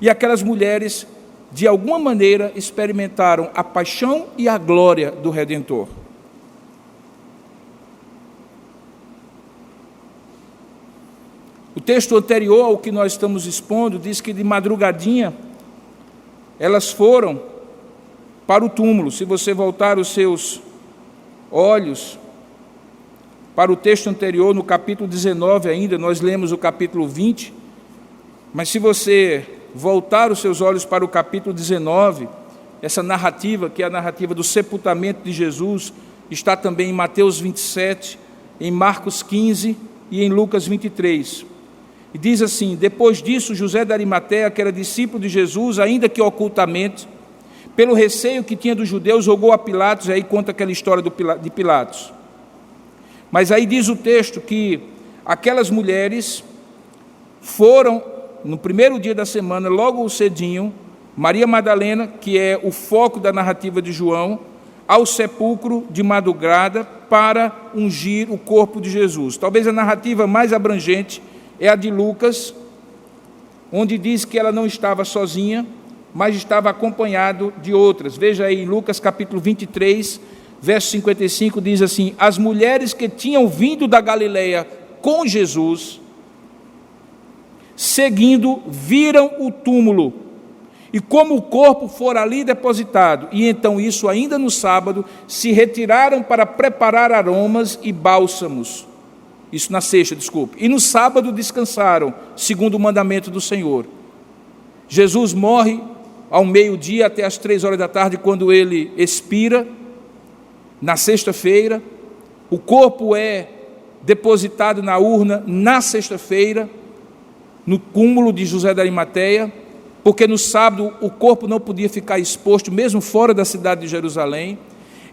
E aquelas mulheres, de alguma maneira, experimentaram a paixão e a glória do Redentor. O texto anterior ao que nós estamos expondo diz que de madrugadinha elas foram para o túmulo. Se você voltar os seus olhos para o texto anterior, no capítulo 19 ainda, nós lemos o capítulo 20, mas se você voltar os seus olhos para o capítulo 19, essa narrativa, que é a narrativa do sepultamento de Jesus, está também em Mateus 27, em Marcos 15 e em Lucas 23. E diz assim: depois disso, José de Arimateia, que era discípulo de Jesus, ainda que ocultamente, pelo receio que tinha dos judeus, rogou a Pilatos, e aí conta aquela história de Pilatos. Mas aí diz o texto que aquelas mulheres foram, no primeiro dia da semana, logo cedinho, Maria Madalena, que é o foco da narrativa de João, ao sepulcro de madrugada para ungir o corpo de Jesus. Talvez a narrativa mais abrangente é a de Lucas, onde diz que ela não estava sozinha, mas estava acompanhado de outras. Veja aí, em Lucas capítulo 23, verso 55, diz assim: as mulheres que tinham vindo da Galileia com Jesus, seguindo, viram o túmulo, e como o corpo fora ali depositado, e então isso ainda no sábado, se retiraram para preparar aromas e bálsamos. Isso na sexta, desculpe. E no sábado descansaram, segundo o mandamento do Senhor. Jesus morre ao meio-dia até às 3 horas da tarde, quando ele expira. Na sexta-feira, O corpo é depositado na urna na sexta-feira, no túmulo de José da Arimateia, porque no sábado o corpo não podia ficar exposto, mesmo fora da cidade de Jerusalém.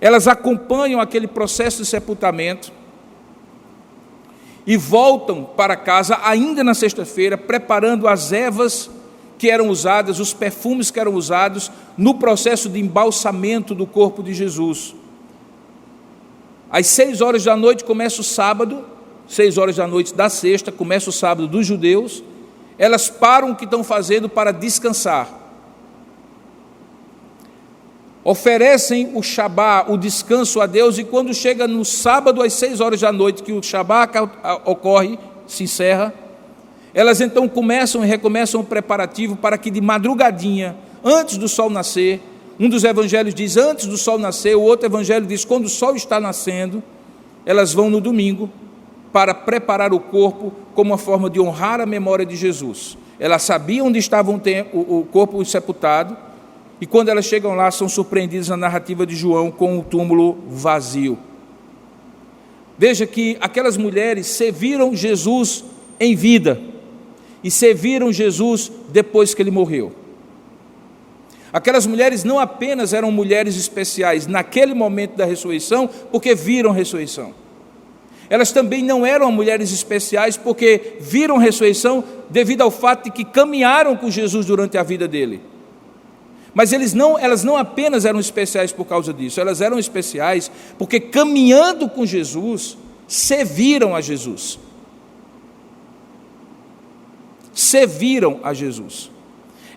Elas acompanham aquele processo de sepultamento e voltam para casa ainda na sexta-feira, preparando as ervas que eram usadas, os perfumes que eram usados no processo de embalsamento do corpo de Jesus. Às 6 horas da noite começa o sábado, 6 horas da noite da sexta, começa o sábado dos judeus. Elas param o que estão fazendo para descansar. Oferecem o Shabá, o descanso a Deus, e quando chega no sábado às 6 horas da noite, que o Shabá ocorre, se encerra, elas então começam e recomeçam o preparativo para que de madrugadinha, antes do sol nascer, um dos evangelhos diz antes do sol nascer, o outro evangelho diz quando o sol está nascendo, elas vão no domingo para preparar o corpo como uma forma de honrar a memória de Jesus. Elas sabiam onde estava o corpo sepultado, e quando elas chegam lá, são surpreendidas na narrativa de João com o túmulo vazio. Veja que aquelas mulheres serviram Jesus em vida e serviram Jesus depois que ele morreu. Aquelas mulheres não apenas eram mulheres especiais naquele momento da ressurreição, porque viram a ressurreição. Elas também não eram mulheres especiais porque viram a ressurreição devido ao fato de que caminharam com Jesus durante a vida dele. Mas elas não apenas eram especiais por causa disso, elas eram especiais porque caminhando com Jesus, serviram a Jesus. Serviram a Jesus.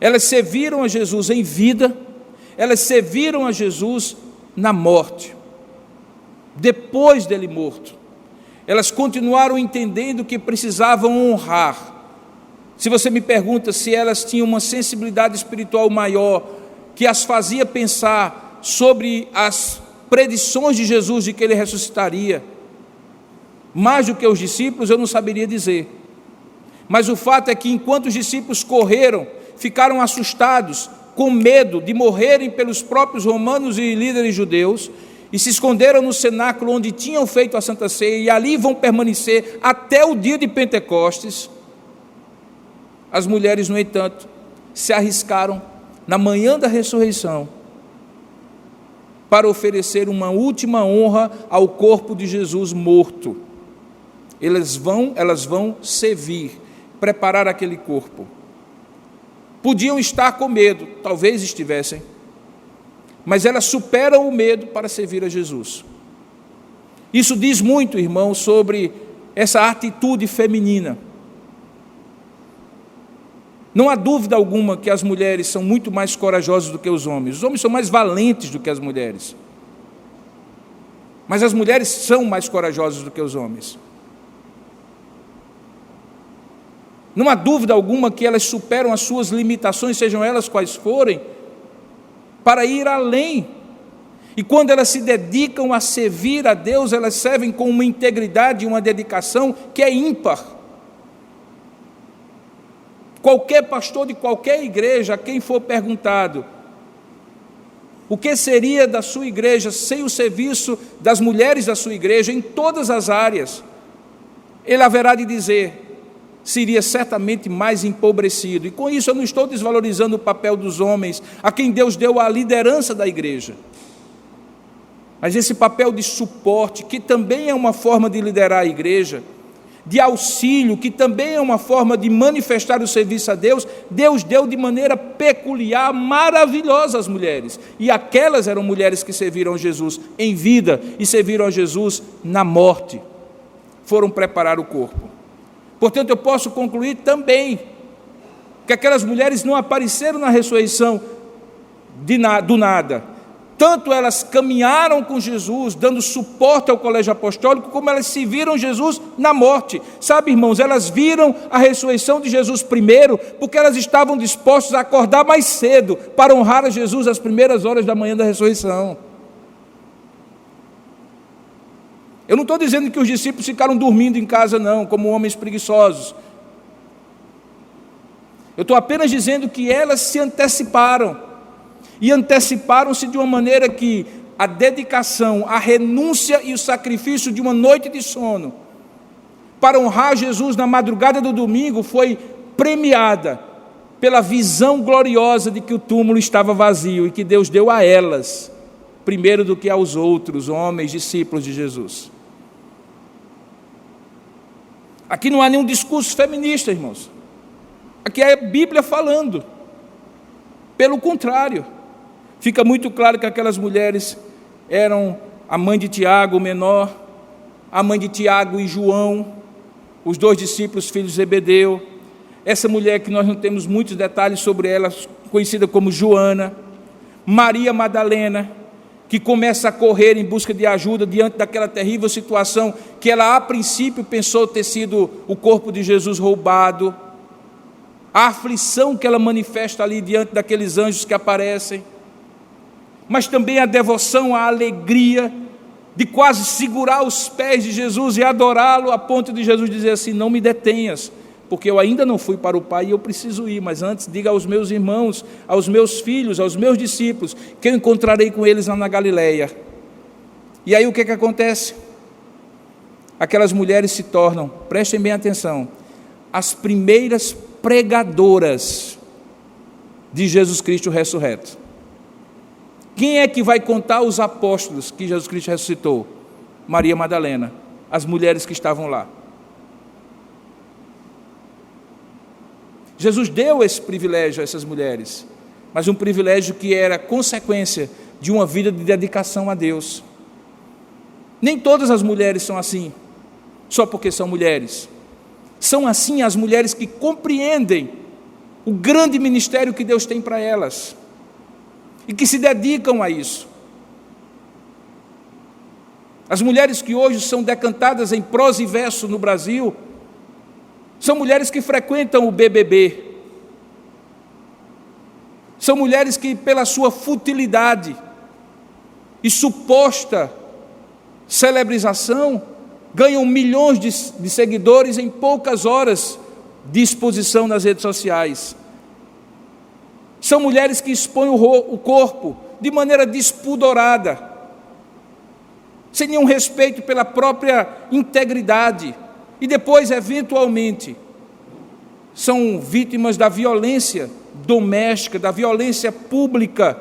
Elas serviram a Jesus em vida, elas serviram a Jesus na morte. Depois dele morto, elas continuaram entendendo que precisavam honrar. Se você me pergunta se elas tinham uma sensibilidade espiritual maior, que as fazia pensar sobre as predições de Jesus de que ele ressuscitaria, mais do que os discípulos, eu não saberia dizer. Mas o fato é que enquanto os discípulos correram, ficaram assustados, com medo de morrerem pelos próprios romanos e líderes judeus, e se esconderam no cenáculo onde tinham feito a Santa Ceia, e ali vão permanecer até o dia de Pentecostes. As mulheres, no entanto, se arriscaram na manhã da ressurreição para oferecer uma última honra ao corpo de Jesus morto. Elas vão servir, preparar aquele corpo. Podiam estar com medo, talvez estivessem, mas elas superam o medo para servir a Jesus. Isso diz muito, irmão, sobre essa atitude feminina. Não há dúvida alguma que as mulheres são muito mais corajosas do que os homens são mais valentes do que as mulheres, mas as mulheres são mais corajosas do que os homens. Não há dúvida alguma que elas superam as suas limitações, sejam elas quais forem, para ir além. E quando elas se dedicam a servir a Deus, elas servem com uma integridade e uma dedicação que é ímpar. Qualquer pastor de qualquer igreja, a quem for perguntado o que seria da sua igreja sem o serviço das mulheres da sua igreja, em todas as áreas, ele haverá de dizer: seria certamente mais empobrecido. E com isso eu não estou desvalorizando o papel dos homens, a quem Deus deu a liderança da igreja. Mas esse papel de suporte, que também é uma forma de liderar a igreja, de auxílio, que também é uma forma de manifestar o serviço a Deus, Deus deu de maneira peculiar, maravilhosa às mulheres. E aquelas eram mulheres que serviram a Jesus em vida e serviram a Jesus na morte. Foram preparar o corpo. Portanto, eu posso concluir também que aquelas mulheres não apareceram na ressurreição do nada. Tanto elas caminharam com Jesus, dando suporte ao colégio apostólico, como elas se viram Jesus na morte. Sabe, irmãos, elas viram a ressurreição de Jesus primeiro, porque elas estavam dispostas a acordar mais cedo para honrar a Jesus às primeiras horas da manhã da ressurreição. Eu não estou dizendo que os discípulos ficaram dormindo em casa, não, como homens preguiçosos. Eu estou apenas dizendo que elas se anteciparam. E anteciparam-se de uma maneira que a dedicação, a renúncia e o sacrifício de uma noite de sono para honrar Jesus na madrugada do domingo foi premiada pela visão gloriosa de que o túmulo estava vazio e que Deus deu a elas, primeiro do que aos outros homens, discípulos de Jesus. Aqui não há nenhum discurso feminista, irmãos. Aqui é a Bíblia falando. Pelo contrário, fica muito claro que aquelas mulheres eram a mãe de Tiago, o menor, a mãe de Tiago e João, os 2 discípulos, filhos de Zebedeu. Essa mulher que nós não temos muitos detalhes sobre ela, conhecida como Joana. Maria Madalena, que começa a correr em busca de ajuda diante daquela terrível situação que ela a princípio pensou ter sido o corpo de Jesus roubado. A aflição que ela manifesta ali diante daqueles anjos que aparecem. Mas também a devoção, a alegria de quase segurar os pés de Jesus e adorá-lo a ponto de Jesus dizer assim: não me detenhas, porque eu ainda não fui para o Pai e eu preciso ir, mas antes diga aos meus irmãos, aos meus filhos, aos meus discípulos, que eu encontrarei com eles lá na Galileia. E aí o que acontece? Aquelas mulheres se tornam, prestem bem atenção, as primeiras pregadoras de Jesus Cristo ressurreto. Quem é que vai contar os apóstolos que Jesus Cristo ressuscitou? Maria Madalena, as mulheres que estavam lá. Jesus deu esse privilégio a essas mulheres, mas um privilégio que era consequência de uma vida de dedicação a Deus. Nem todas as mulheres são assim, só porque são mulheres. São assim as mulheres que compreendem o grande ministério que Deus tem para elas e que se dedicam a isso. As mulheres que hoje são decantadas em prosa e verso no Brasil são mulheres que frequentam o BBB. São mulheres que, pela sua futilidade e suposta celebrização, ganham milhões de seguidores em poucas horas de exposição nas redes sociais. São mulheres que expõem o corpo de maneira despudorada, sem nenhum respeito pela própria integridade, e depois, eventualmente, são vítimas da violência doméstica, da violência pública,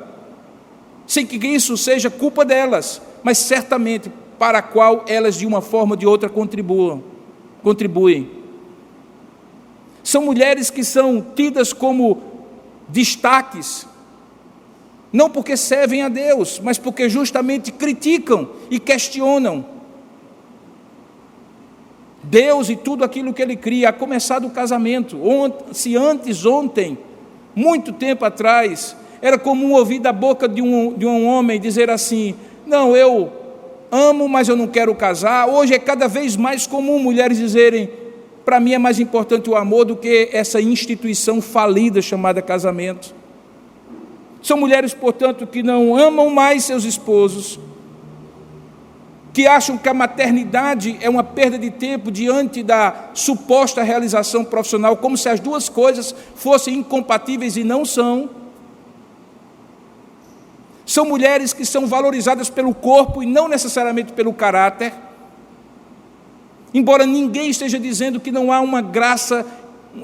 sem que isso seja culpa delas, mas certamente para a qual elas, de uma forma ou de outra, contribuem. São mulheres que são tidas como destaques, não porque servem a Deus, mas porque justamente criticam e questionam Deus e tudo aquilo que Ele cria, a começar do casamento. Se antes, ontem, muito tempo atrás, era comum ouvir da boca de um homem dizer assim: não, eu amo, mas eu não quero casar. Hoje é cada vez mais comum mulheres dizerem: para mim é mais importante o amor do que essa instituição falida chamada casamento. São mulheres, portanto, que não amam mais seus esposos, que acham que a maternidade é uma perda de tempo diante da suposta realização profissional, como se as duas coisas fossem incompatíveis e não são. São mulheres que são valorizadas pelo corpo e não necessariamente pelo caráter. Embora ninguém esteja dizendo que não há uma graça,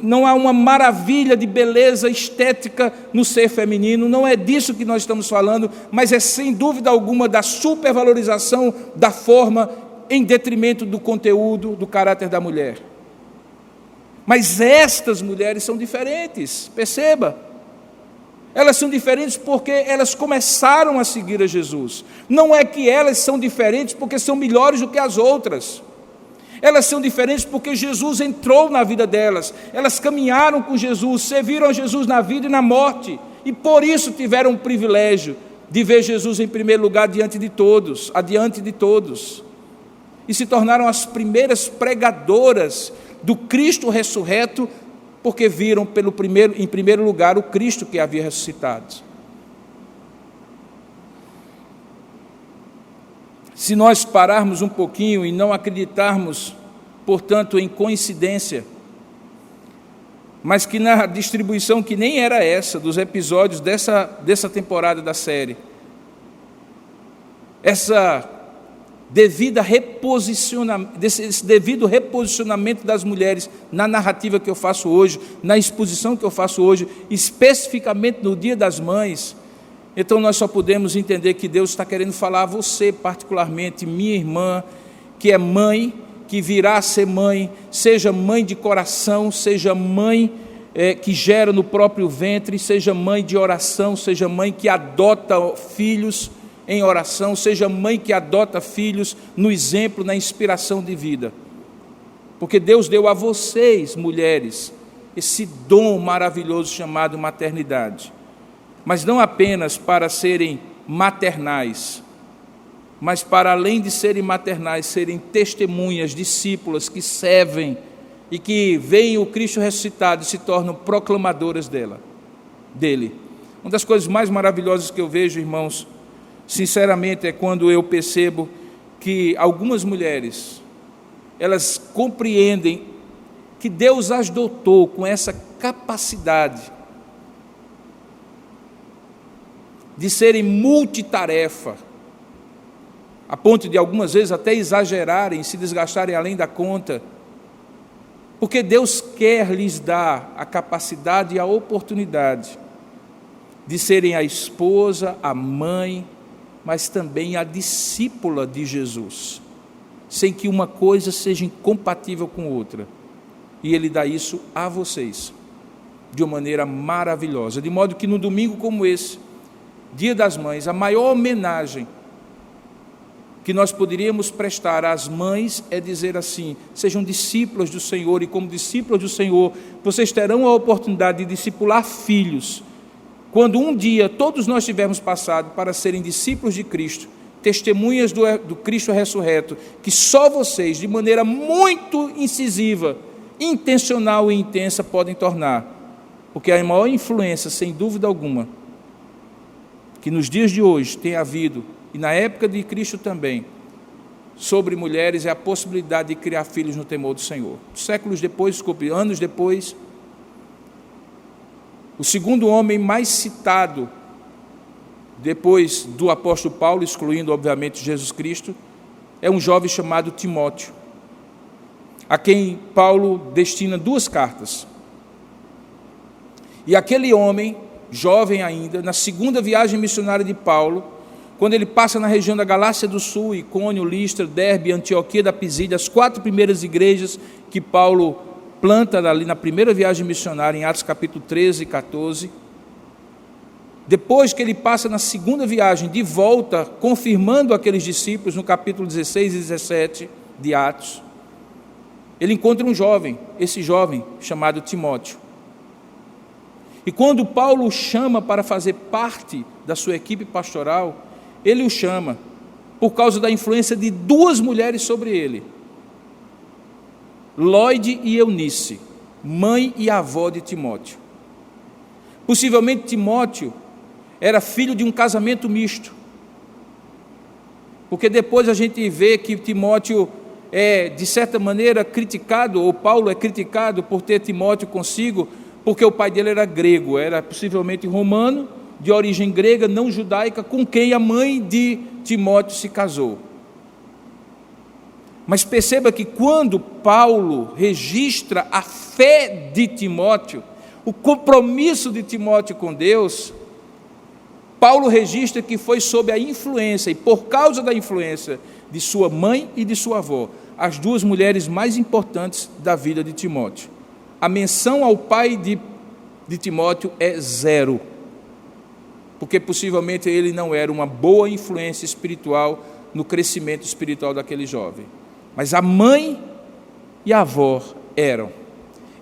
não há uma maravilha de beleza estética no ser feminino, não é disso que nós estamos falando, mas é sem dúvida alguma da supervalorização da forma em detrimento do conteúdo, do caráter da mulher. Mas estas mulheres são diferentes, perceba. Elas são diferentes porque elas começaram a seguir a Jesus. Não é que elas são diferentes porque são melhores do que as outras. Elas são diferentes porque Jesus entrou na vida delas. Elas caminharam com Jesus, serviram a Jesus na vida e na morte. E por isso tiveram o privilégio de ver Jesus em primeiro lugar adiante de todos. E se tornaram as primeiras pregadoras do Cristo ressurreto, porque viram em primeiro lugar o Cristo que havia ressuscitado. Se nós pararmos um pouquinho e não acreditarmos, portanto, em coincidência, mas que na distribuição que nem era essa, dos episódios dessa temporada da série, esse devido reposicionamento das mulheres na narrativa que eu faço hoje, na exposição que eu faço hoje, especificamente no Dia das Mães, então nós só podemos entender que Deus está querendo falar a você, particularmente, minha irmã, que é mãe, que virá a ser mãe, seja mãe de coração, seja mãe que gera no próprio ventre, seja mãe de oração, seja mãe que adota filhos em oração, seja mãe que adota filhos no exemplo, na inspiração de vida. Porque Deus deu a vocês, mulheres, esse dom maravilhoso chamado maternidade. Mas não apenas para serem maternais, mas para além de serem maternais, serem testemunhas, discípulas que servem e que veem o Cristo ressuscitado e se tornam proclamadoras dele. Uma das coisas mais maravilhosas que eu vejo, irmãos, sinceramente, é quando eu percebo que algumas mulheres, elas compreendem que Deus as dotou com essa capacidade de serem multitarefa, a ponto de algumas vezes até exagerarem, se desgastarem além da conta, porque Deus quer lhes dar a capacidade e a oportunidade de serem a esposa, a mãe, mas também a discípula de Jesus, sem que uma coisa seja incompatível com outra. E Ele dá isso a vocês, de uma maneira maravilhosa, de modo que no domingo como esse, Dia das Mães, a maior homenagem que nós poderíamos prestar às mães é dizer assim: sejam discípulos do Senhor, e como discípulos do Senhor, vocês terão a oportunidade de discipular filhos, quando um dia todos nós tivermos passado para serem discípulos de Cristo, testemunhas do Cristo ressurreto, que só vocês, de maneira muito incisiva, intencional e intensa, podem tornar, porque a maior influência, sem dúvida alguma, que nos dias de hoje tem havido, e na época de Cristo também, sobre mulheres, é a possibilidade de criar filhos no temor do Senhor. Séculos depois, anos depois, o segundo homem mais citado, depois do apóstolo Paulo, excluindo obviamente Jesus Cristo, é um jovem chamado Timóteo, a quem Paulo destina 2 cartas. E aquele homem, jovem ainda, na segunda viagem missionária de Paulo, quando ele passa na região da Galácia do Sul, Icônio, Listra, Derbe, Antioquia da Pisídia, as 4 primeiras igrejas que Paulo planta ali na primeira viagem missionária, em Atos capítulo 13 e 14, depois que ele passa na segunda viagem de volta, confirmando aqueles discípulos, no capítulo 16 e 17 de Atos, ele encontra um jovem, esse jovem chamado Timóteo. E quando Paulo o chama para fazer parte da sua equipe pastoral, ele o chama por causa da influência de 2 mulheres sobre ele, Lóide e Eunice, mãe e avó de Timóteo. Possivelmente Timóteo era filho de um casamento misto, porque depois a gente vê que Timóteo é, de certa maneira, criticado, ou Paulo é criticado por ter Timóteo consigo, porque o pai dele era grego, era possivelmente romano, de origem grega, não judaica, com quem a mãe de Timóteo se casou. Mas perceba que quando Paulo registra a fé de Timóteo, o compromisso de Timóteo com Deus, Paulo registra que foi sob a influência, e por causa da influência de sua mãe e de sua avó, as 2 mulheres mais importantes da vida de Timóteo. A menção ao pai de Timóteo é 0, porque possivelmente ele não era uma boa influência espiritual no crescimento espiritual daquele jovem. Mas a mãe e a avó eram.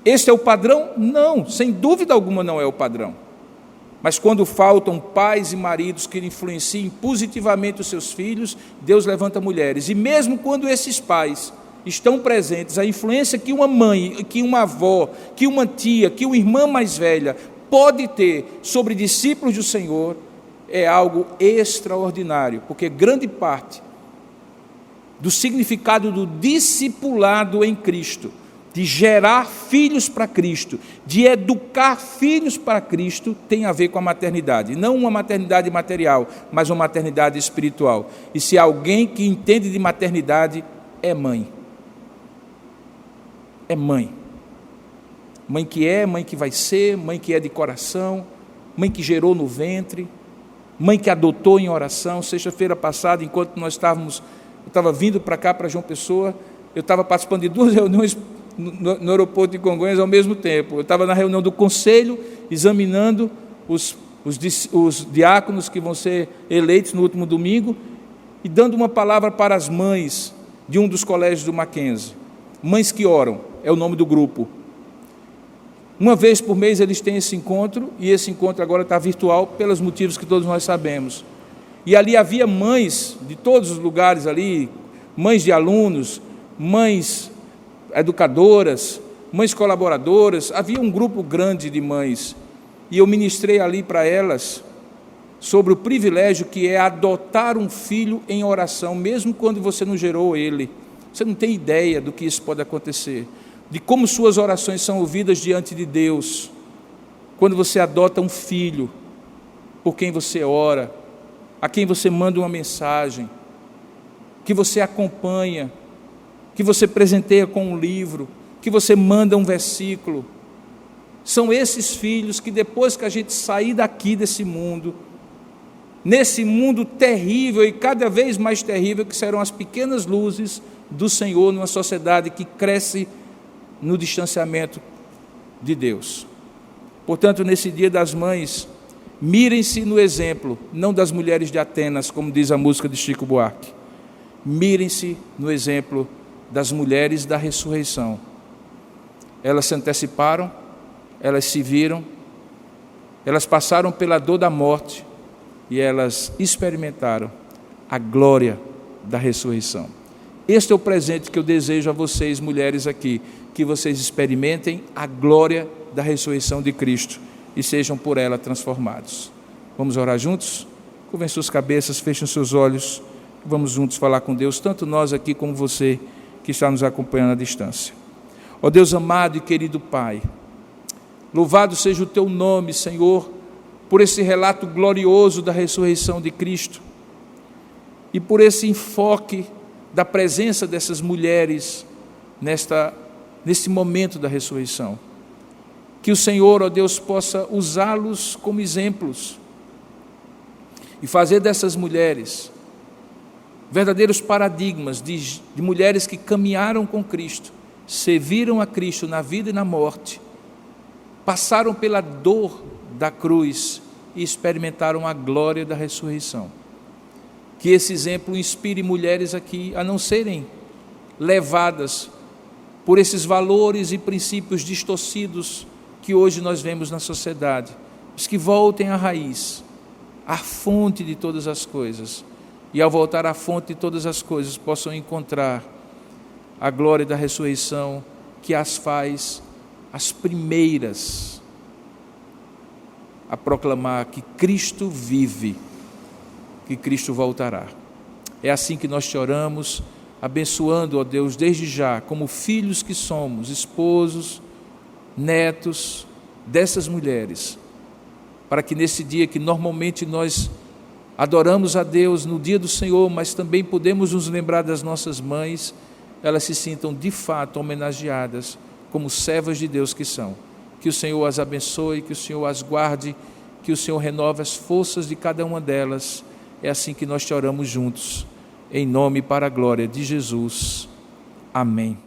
Este é o padrão? Não, sem dúvida alguma não é o padrão. Mas quando faltam pais e maridos que influenciem positivamente os seus filhos, Deus levanta mulheres. E mesmo quando esses pais estão presentes, a influência que uma mãe, que uma avó, que uma tia, que uma irmã mais velha pode ter sobre discípulos do Senhor, é algo extraordinário, porque grande parte do significado do discipulado em Cristo de gerar filhos para Cristo, de educar filhos para Cristo, tem a ver com a maternidade. Não uma maternidade material, mas uma maternidade espiritual. E se alguém que entende de maternidade, é mãe. É mãe. Mãe que vai ser, mãe que é de coração, mãe que gerou no ventre, mãe que adotou em oração. Sexta-feira passada, enquanto eu estava vindo para cá, para João Pessoa, eu estava participando de 2 reuniões no aeroporto de Congonhas ao mesmo tempo. Eu estava na reunião do conselho, examinando os diáconos que vão ser eleitos no último domingo, e dando uma palavra para as mães de um dos colégios do Mackenzie. Mães que oram, é o nome do grupo. Uma vez por mês eles têm esse encontro, e esse encontro agora está virtual, pelos motivos que todos nós sabemos. E ali havia mães de todos os lugares ali, mães de alunos, mães educadoras, mães colaboradoras, havia um grupo grande de mães, e eu ministrei ali para elas sobre o privilégio que é adotar um filho em oração, mesmo quando você não gerou ele. Você não tem ideia do que isso pode acontecer, de como suas orações são ouvidas diante de Deus, quando você adota um filho, por quem você ora, a quem você manda uma mensagem, que você acompanha, que você presenteia com um livro, que você manda um versículo. São esses filhos que depois que a gente sair daqui desse mundo, nesse mundo terrível e cada vez mais terrível, que serão as pequenas luzes do Senhor numa sociedade que cresce no distanciamento de Deus. Portanto, nesse Dia das Mães, mirem-se no exemplo, não das mulheres de Atenas, como diz a música de Chico Buarque. Mirem-se no exemplo das mulheres da ressurreição. Elas se anteciparam, elas se viram, elas passaram pela dor da morte e elas experimentaram a glória da ressurreição. Este é o presente que eu desejo a vocês, mulheres aqui, que vocês experimentem a glória da ressurreição de Cristo e sejam por ela transformados. Vamos orar juntos? Curvem suas cabeças, fechem seus olhos, vamos juntos falar com Deus, tanto nós aqui como você que está nos acompanhando à distância. Ó Deus amado e querido Pai, louvado seja o Teu nome, Senhor, por esse relato glorioso da ressurreição de Cristo e por esse enfoque da presença dessas mulheres nesse momento da ressurreição. Que o Senhor, ó Deus, possa usá-los como exemplos e fazer dessas mulheres verdadeiros paradigmas de mulheres que caminharam com Cristo, serviram a Cristo na vida e na morte, passaram pela dor da cruz e experimentaram a glória da ressurreição. Que esse exemplo inspire mulheres aqui a não serem levadas por esses valores e princípios distorcidos que hoje nós vemos na sociedade, mas que voltem à raiz, à fonte de todas as coisas, e ao voltar à fonte de todas as coisas possam encontrar a glória da ressurreição que as faz as primeiras a proclamar que Cristo vive, que Cristo voltará. É assim que nós te oramos, abençoando, ó Deus, desde já, como filhos que somos, esposos, netos dessas mulheres, para que nesse dia que normalmente nós adoramos a Deus no dia do Senhor, mas também podemos nos lembrar das nossas mães, elas se sintam de fato homenageadas como servas de Deus que são. Que o Senhor as abençoe, que o Senhor as guarde, que o Senhor renove as forças de cada uma delas. É assim que nós te oramos juntos, em nome e para a glória de Jesus. Amém.